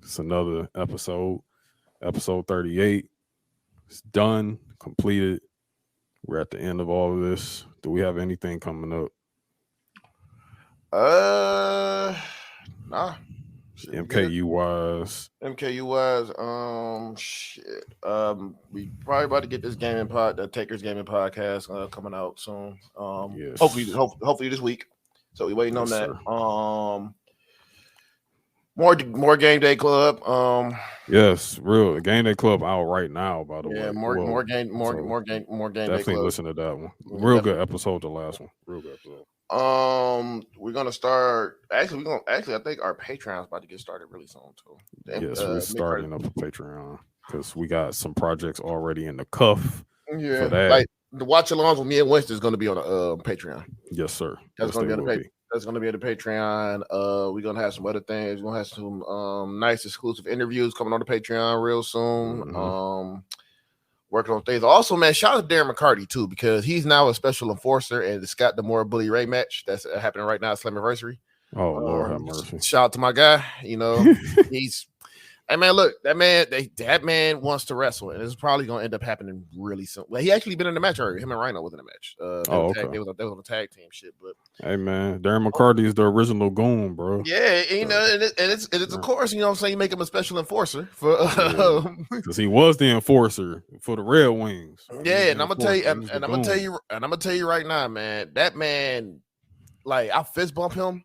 It's another episode 38. It's done, completed. We're at the end of all of this. Do we have anything coming up?
Nah.
MKU wise,
shit. We probably about to get this the Takers Gaming podcast coming out soon.
Yes.
Hopefully this week. So we waiting on that.
Sir.
More Game Day Club.
Yes, real Game Day Club out right now. By the way,
more Game Day Club.
Definitely listen to that one. Real good episode. The last one. Real good episode.
We're gonna start. I think our Patreon's about to get started really soon too.
Yes, we're starting up a Patreon because we got some projects already in the cuff.
Yeah, like the watch alongs with me and Winston is gonna be on the Patreon.
Yes, sir.
That's gonna be on the That's gonna be on the Patreon. We're gonna have some other things. We're gonna have some nice exclusive interviews coming on the Patreon real soon.
Mm-hmm.
Working on things. Also, man, shout out to Darren McCarty too, because he's now a special enforcer and the Scott D'Amore Bully Ray match that's happening right now at Slammiversary.
Oh, Lord have mercy.
Shout out to my guy. He's hey man, look, that man wants to wrestle, and it's probably gonna end up happening really soon. Well, he actually been in the match already. Him and Rhino was in the match. They was on a tag team shit. But
hey man, Darren McCarty is the original goon, bro.
Yeah, it's of course, what I'm saying, you make him a special enforcer for
because he was the enforcer for the Red Wings.
Yeah, and I'm gonna tell you right now, man, that man, like I fist bumped him.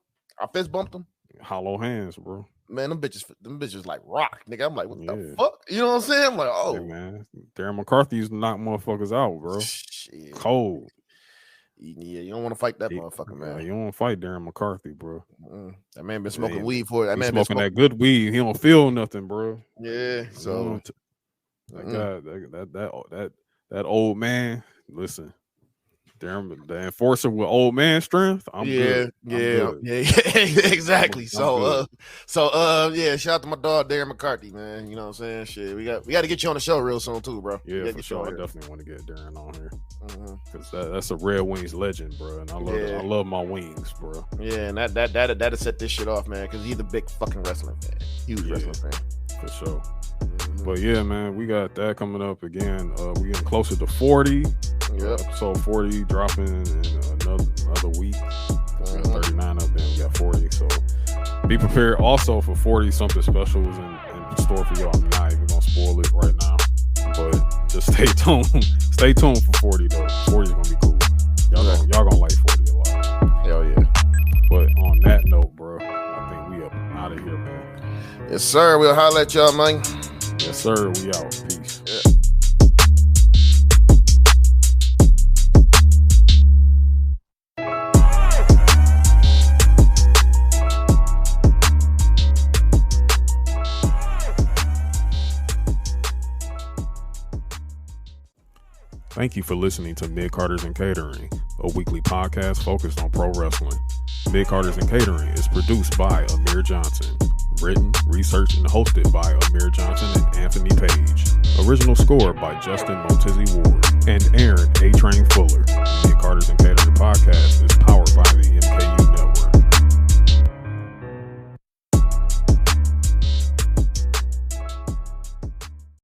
Hollow hands, bro.
Man, them bitches like rock, nigga. I'm like, what the fuck? You know what I'm saying? I'm like, oh,
hey, man, Darren McCarthy's knock motherfuckers out, bro.
Shit.
Cold.
Yeah, you don't want to fight that motherfucker, man.
You don't want to fight Darren McCarthy, bro.
That man been smoking weed for it. That man
smoking that good weed. He don't feel nothing, bro.
Yeah, so
that old man. Listen, Darren, the enforcer with old man strength. I'm good.
Yeah, exactly. Shout out to my dog Darren McCarthy, man. You know what I'm saying? Shit, we got to get you on the show real soon too, bro.
Yeah, for sure. I definitely want to get Darren on here because that's a Red Wings legend, bro. And I love my wings, bro.
Yeah, and that'll set this shit off, man, because he's a big fucking wrestling fan, huge wrestling fan,
for sure. But yeah, man, we got that coming up again. We getting closer to 40.
Yep.
Episode 40 dropping in another week. We got 39 up, then we got 40. So be prepared also for 40. Something special is in store for y'all. I'm not even gonna spoil it right now, but just stay tuned. Stay tuned for 40 though. 40 is gonna be cool. Y'all gonna like 40 a lot.
Hell yeah.
But on that note, bro, I think we up out of here, man.
Yes, sir. We'll holler at y'all, man.
Yes, sir. We out. Peace.
Yeah.
Thank you for listening to Midcarders and Catering, a weekly podcast focused on pro wrestling. Midcarders and Catering is produced by Amir Johnson. Written, researched, and hosted by Amir Johnson and Anthony Page. Original score by Justin Montizzi Ward and Aaron A. Train Fuller.